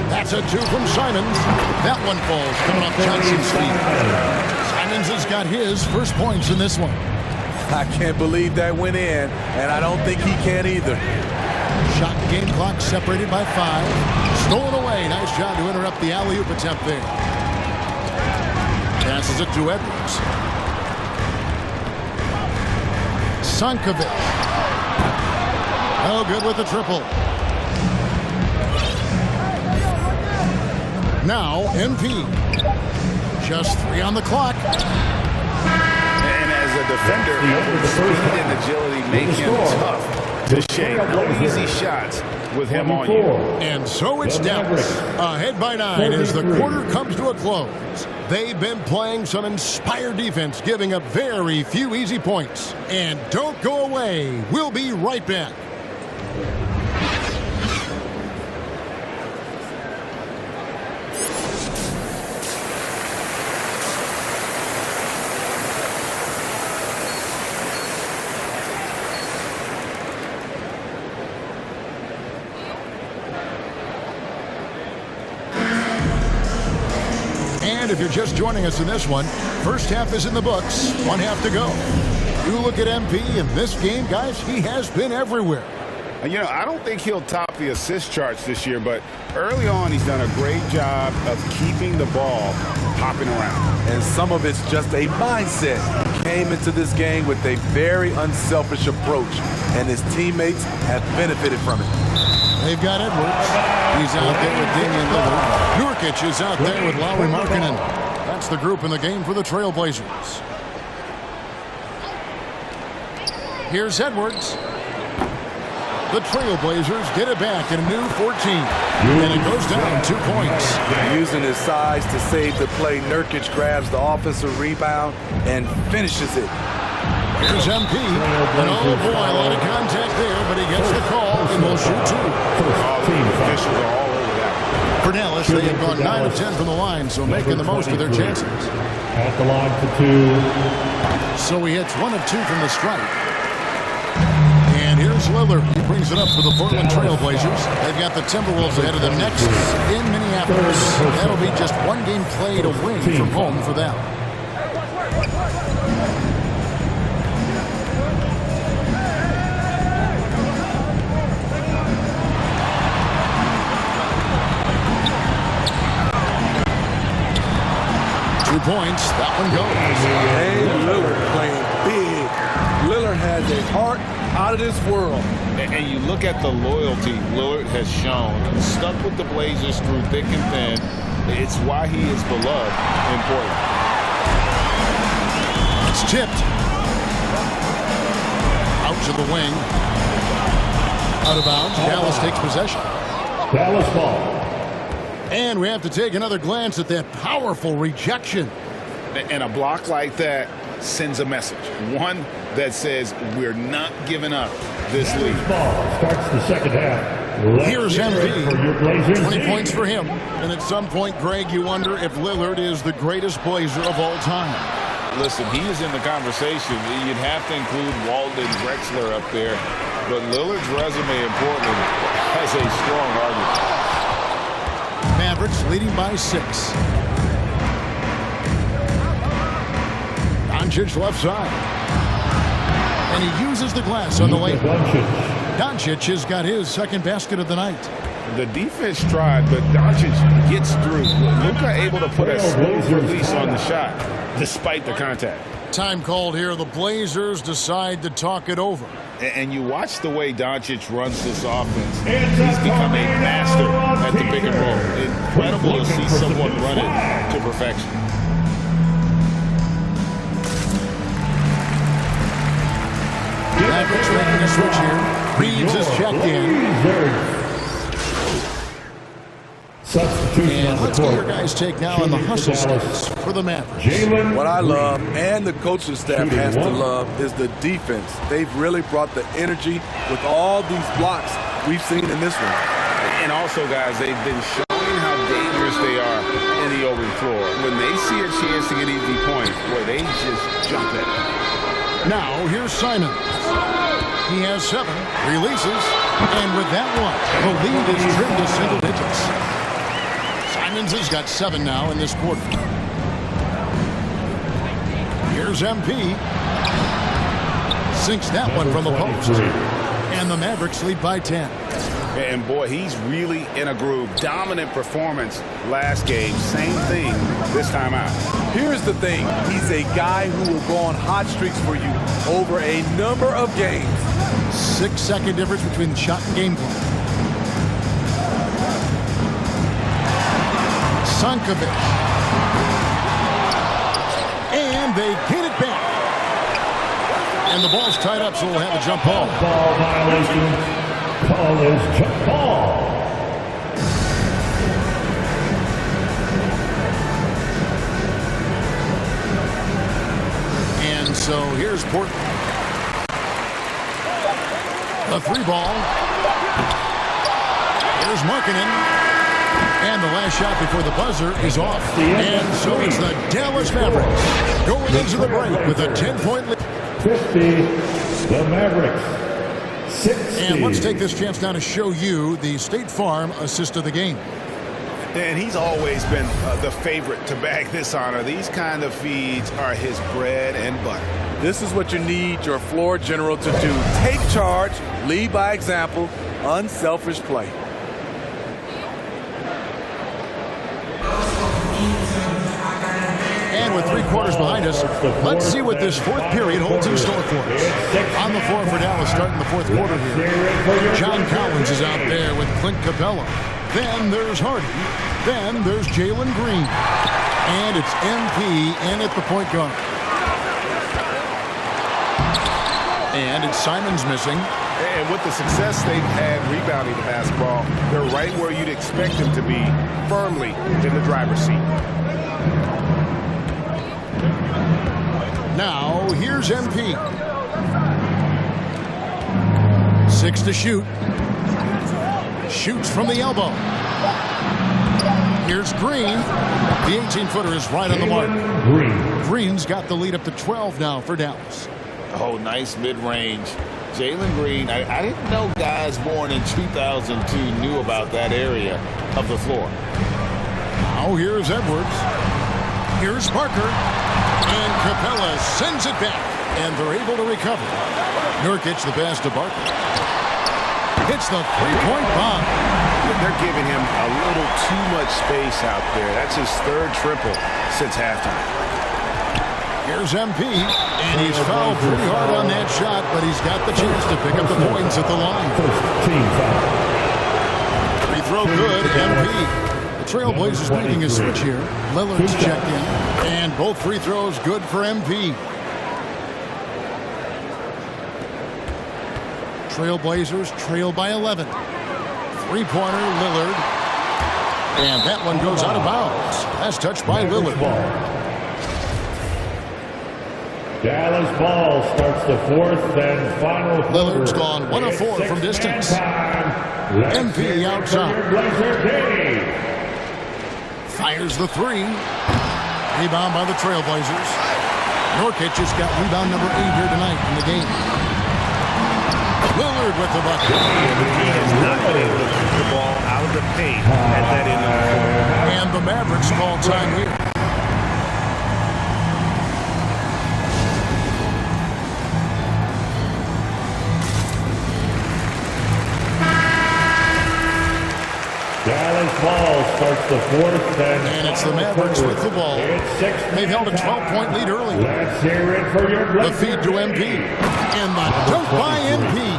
That's a 2 from Simons. That one falls coming off Johnson's feet. Simons has got his first points in this one. I can't believe that went in, and I don't think he can either. Shot game clock separated by 5. Stolen away. Nice job to interrupt the alley-oop attempt there. Passes it to Edwards. Sankovic. Oh, good with the triple. Now, MP. Just 3 on the clock. And as a defender, speed and agility make him tough to shake. No easy shots with him on you. And so it's Dallas, ahead by 9 as the quarter comes to a close. They've been playing some inspired defense, giving up very few easy points. And don't go away. We'll be right back. And if you're just joining us in this one, first half is in the books, 1 half to go. You look at MP in this game, guys, he has been everywhere. You know, I don't think he'll top the assist charts this year, but early on he's done a great job of keeping the ball hopping around. And some of it's just a mindset. He came into this game with a very unselfish approach, and his teammates have benefited from it. They've got Edwards. He's out there with Damian Lillard. Nurkic is out there with Lauri Markkanen. That's the group in the game for the Trailblazers. Here's Edwards. The Trailblazers get it back in a new 14. And it goes down 2 points. Using his size to save the play, Nurkic grabs the offensive rebound and finishes it. Here's MP. And oh boy, a lot of contact there, but he gets the call and will shoot 2. Officials are all over that. For Dallas, they have gone 9 of 10 from the line, so making the most of their chances. At the line for 2. So he hits 1 of 2 from the stripe. And here's Lillard. He brings it up for the Portland Trailblazers. They've got the Timberwolves ahead of them next in Minneapolis. That'll be just 1 game played away from home for them. Points. That one goes. Hey, Lillard playing big. Lillard has a heart out of this world. And you look at the loyalty Lillard has shown. Stuck with the Blazers through thick and thin. It's why he is beloved in Portland. It's tipped. Out to the wing. Out of bounds. Dallas takes possession. Dallas ball. And we have to take another glance at that powerful rejection. And a block like that sends a message. One that says we're not giving up this lead. Ball starts the second half. Here's MV. 20 points for him. And at some point, Greg, you wonder if Lillard is the greatest Blazer of all time. Listen, he is in the conversation. You'd have to include Walden Drexler up there. But Lillard's resume in Portland has a strong argument. Mavericks leading by 6. Doncic left side. And he uses the glass on the lane. Doncic has got his second basket of the night. The defense tried, but Doncic gets through. Luka able to put a smooth release on the shot despite the contact. Time called here. The Blazers decide to talk it over. And you watch the way Doncic runs this offense. He's become a master at the pick and roll. Incredible to see someone run it to perfection. Mavericks making a switch here. Reeves is checked in. And let's get your guys' take now on the hustle stats for the Mavericks. What I love, and the coaching staff has to love, is the defense. They've really brought the energy with all these blocks we've seen in this one. And also, guys, they've been showing how dangerous they are in the open floor. When they see a chance to get easy points, boy, they just jump at it. Now, here's Simon. He has 7, releases, and with that one, the lead is trimmed to single digits. Simons has got 7 now in this quarter. Here's MP. Sinks that one from the post. And the Mavericks lead by 10. And boy, he's really in a groove. Dominant performance last game. Same thing this time out. Here's the thing. He's a guy who will go on hot streaks for you over a number of games. 6-second difference between the shot and game clock. Sankovic. And they get it back. And the ball's tied up, so we'll have a jump ball. Ball violation. Call is jump ball. And so here's Portland. The 3 ball. Here's Markkanen. And the last shot before the buzzer is off. And so it's the Dallas Mavericks going into the break with a 10-point lead. 50, the Mavericks. 60. And let's take this chance now to show you the State Farm assist of the game. And he's always been the favorite to bag this honor. These kind of feeds are his bread and butter. This is what you need your floor general to do. Take charge, lead by example, unselfish play. And with 3 quarters behind us, let's see what this 4th period holds in store for us. On the floor for Dallas starting the 4th quarter here. John Collins is out there with Clint Capella. Then there's Hardy. Then there's Jalen Green. And it's MP in at the point guard. And it's Simons missing. And with the success they've had rebounding the basketball, they're right where you'd expect them to be, firmly in the driver's seat. Now, here's MP. 6 to shoot. Shoots from the elbow. Here's Green. The 18-footer is right on the mark. Green's got the lead up to 12 now for Dallas. Oh, nice mid-range. Jalen Green, I didn't know guys born in 2002 knew about that area of the floor. Now here's Edwards. Here's Parker. And Capella sends it back. And they're able to recover. Nurkic the pass to Barker. Hits the 3-point bomb. They're giving him a little too much space out there. That's his 3rd triple since halftime. Here's MP, and he's fouled pretty hard on that shot, but he's got the chance to pick up the points at the line. Free throw good, MP. The Trailblazers making a switch here. Lillard's checked in, and both free throws good for MP. Trailblazers trail by 11. 3-pointer, Lillard. And that one goes out of bounds. That's touched by Lillard. Dallas ball starts the 4th and final quarter. Lillard's gone 1 of 4 from distance. MP outside. Fires the 3. Rebound by the Trailblazers. Nurkic has got rebound number 8 here tonight in the game. Lillard with the bucket. He has not been able to keep the ball out of the paint at that end of the floor. And the Mavericks call time here. Dallas Dallas ball starts the fourth. And it's the Mavericks with the ball. They've held a 12-point lead early. Let's hear it for your The feed to MP. And the dunk by MP.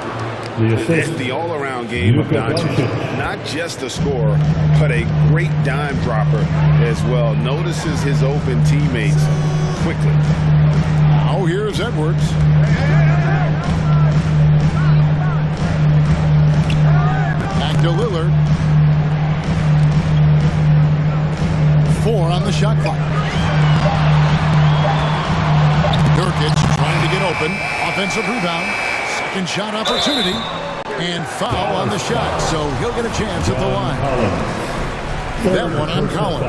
It's the all-around game of Doncic. Not just a scorer, but a great dime dropper as well. Notices his open teammates quickly. Now here's Edwards. Back to Lillard. 4 on the shot clock. Nurkic trying to get open. Offensive rebound. Second shot opportunity. And foul on the shot, so he'll get a chance at the line. That one on Collins.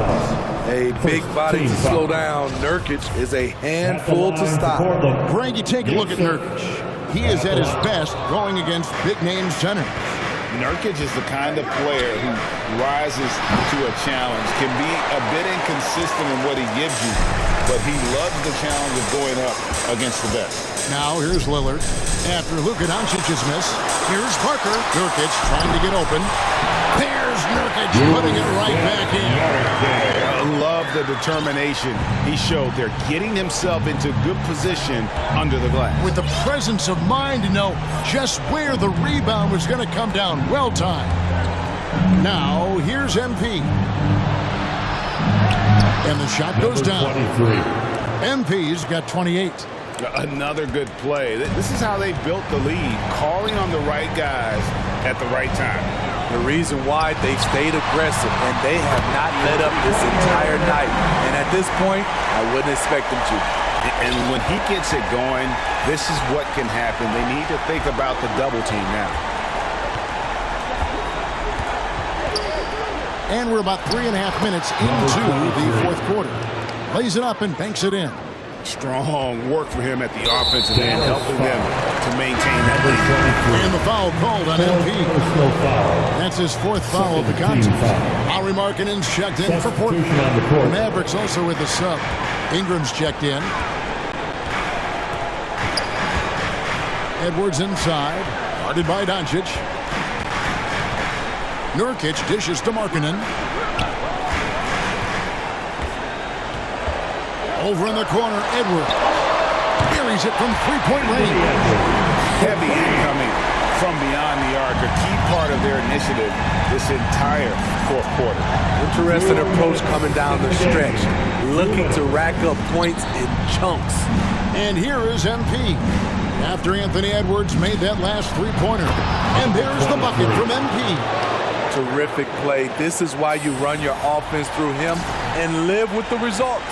A big body to slow down. Nurkic is a handful to stop. Greg, you take a look at Nurkic. He is at his best going against big-name centers. Nurkic is the kind of player who rises to a challenge, can be a bit inconsistent in what he gives you, but he loves the challenge of going up against the best. Now here's Lillard. After Luka Doncic's miss, here's Parker. Nurkic trying to get open. There's Nurkic putting it right back in. I love the determination he showed there, getting himself into good position under the glass. With the presence of mind to know just where the rebound was going to come down. Well timed. Now here's MP. And the shot goes down. MP's got 28. Another good play. This is how they built the lead, calling on the right guys at the right time. The reason why they've stayed aggressive and they have not let up this entire night. And at this point, I wouldn't expect them to. And when he gets it going, this is what can happen. They need to think about the double team now. And we're about 3.5 minutes into the fourth quarter. Lays it up and banks it in. Strong work for him at the offensive end, helping them to maintain that lead. And the foul called on MP. That's his fourth foul of the contest. Lowry Markkanen's checked in for Portland. The Mavericks also with the sub. Ingram's checked in. Edwards inside. Guarded by Doncic. Nurkic dishes to Markkanen. Over in the corner, Edwards buries it from three-point range. Heavy incoming from beyond the arc, a key part of their initiative this entire fourth quarter. Interesting approach coming down the stretch, looking to rack up points in chunks. And here is MP. After Anthony Edwards made that last three-pointer. And there's the bucket from MP. Terrific play. This is why you run your offense through him and live with the results.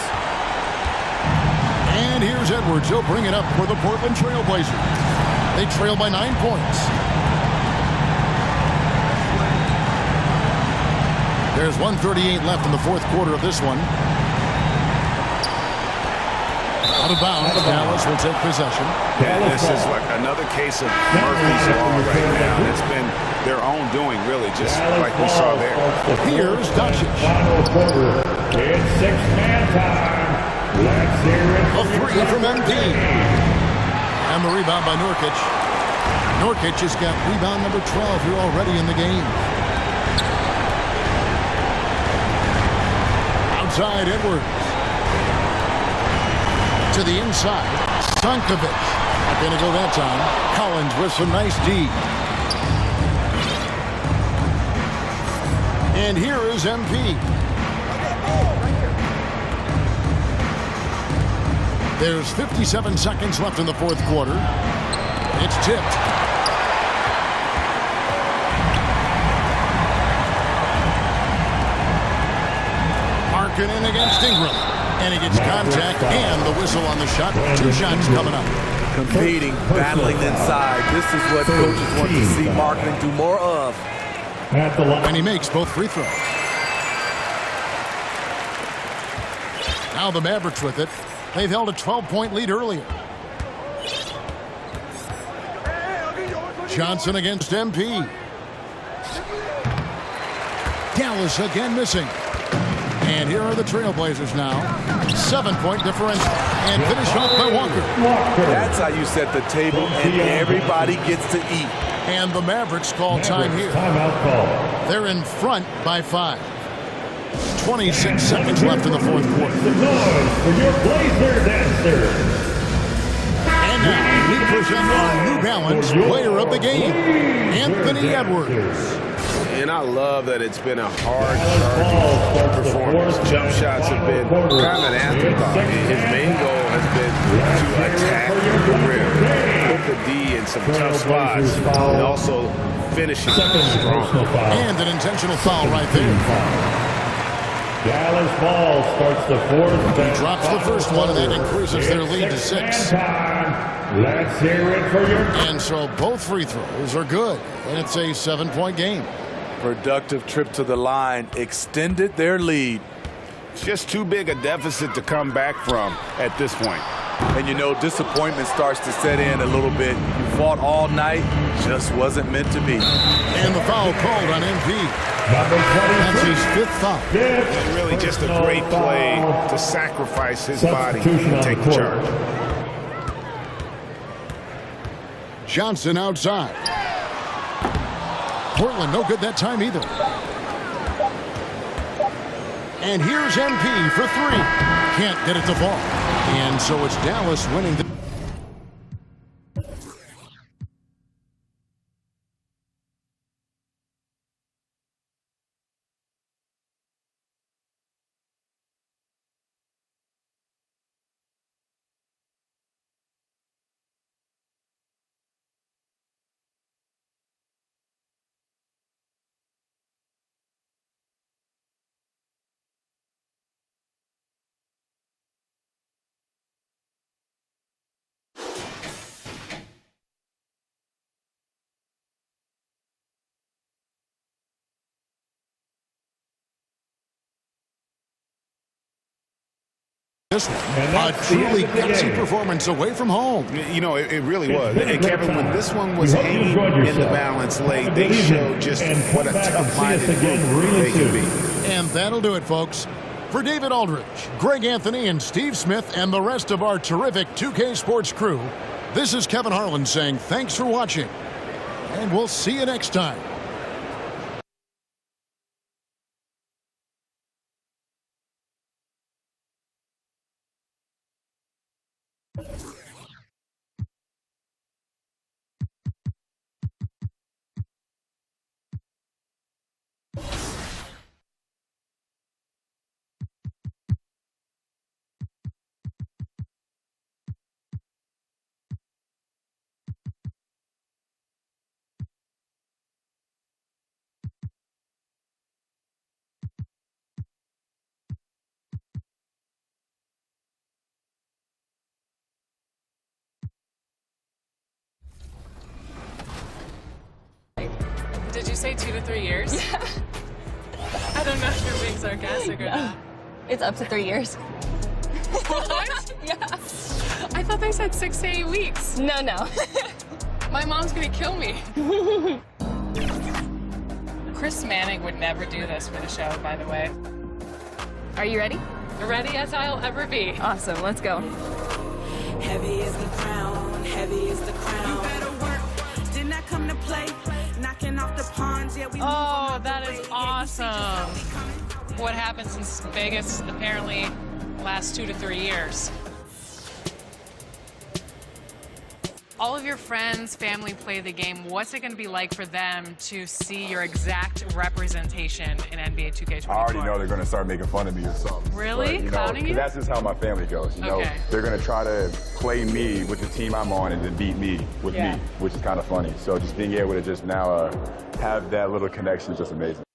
And here's Edwards. He'll bring it up for the Portland Trail Blazers. They trail by 9 points. There's 1:38 left in the fourth quarter of this one. Out of bounds. Dallas will take possession. Yeah, this is like another case of Murphy's Law right now. It's been their own doing, really, just like we saw there. Here's Doncic. It's six-man time. Let's hear it. A three from MP. And the rebound by Nurkic. Nurkic has got rebound number 12 here already in the game. Outside Edwards. To the inside. Stankovic. Not going to go that time. Collins with some nice D. And here is MP. There's 57 seconds left in the fourth quarter. It's tipped. Markkanen against Ingram. And he gets contact and the whistle on the shot. 2 shots coming up. Competing, battling inside. This is what coaches want to see Markkanen do more of. And he makes both free throws. Now the Mavericks with it. They've held a 12-point lead earlier. Johnson against MP. Dallas again missing. And here are the Trailblazers now. 7-point differential. And finish off by Walker. That's how you set the table and everybody gets to eat. And the Mavericks call time here. Timeout call. They're in front by 5. 26 seconds left in the fourth quarter. The noise for your Blazer dancers. And now we present our New Balance player of the game, Anthony Edwards. And I love that it's been a hard-charging performance. Jump shots have been kind of an afterthought. His main goal has been to attack the rim, put the D in some tough spots, and also finishing strong. And an intentional foul right there. Dallas Ball starts the fourth. He drops the first one, and that increases their lead to 6. Let's hear it for your... And so both free throws are good, and it's a 7-point game. Productive trip to the line extended their lead. It's just too big a deficit to come back from at this point. And you know, disappointment starts to set in a little bit. You fought all night, just wasn't meant to be. And the foul called on MP. That's his 5th foul. And really just a great play to sacrifice his body and take the charge. Johnson outside. Portland no good that time either. And here's MP for 3. Can't get it to fall. And so it's Dallas winning the... This one, a truly gutsy performance away from home. You know, it really was. And Kevin, when this one was hanging in the balance late, they showed just what a tough-minded group they can be. And that'll do it, folks. For David Aldridge, Greg Anthony, and Steve Smith, and the rest of our terrific 2K Sports crew, this is Kevin Harlan saying thanks for watching, and we'll see you next time. Did you say 2 to 3 years? Yeah. I don't know if you're being sarcastic or not. It's up to 3 years. What? Yeah. I thought they said 6 to 8 weeks. No. My mom's gonna kill me. Chris Manning would never do this for the show, by the way. Are you ready? Ready as I'll ever be. Awesome, let's go. Heavy is the crown, heavy is the crown. You better work, did not come to play. Knocking off the pawns, yeah, we Oh, that is awesome. What happened since Vegas apparently last 2 to 3 years? All of your friends, family play the game. What's it going to be like for them to see your exact representation in NBA 2K23? I already know they're going to start making fun of me or something. Really? But, Clowning you? That's just how my family goes. You know, they're going to try to play me with the team I'm on and then beat me with me, which is kind of funny. So just being able to just now have that little connection is just amazing.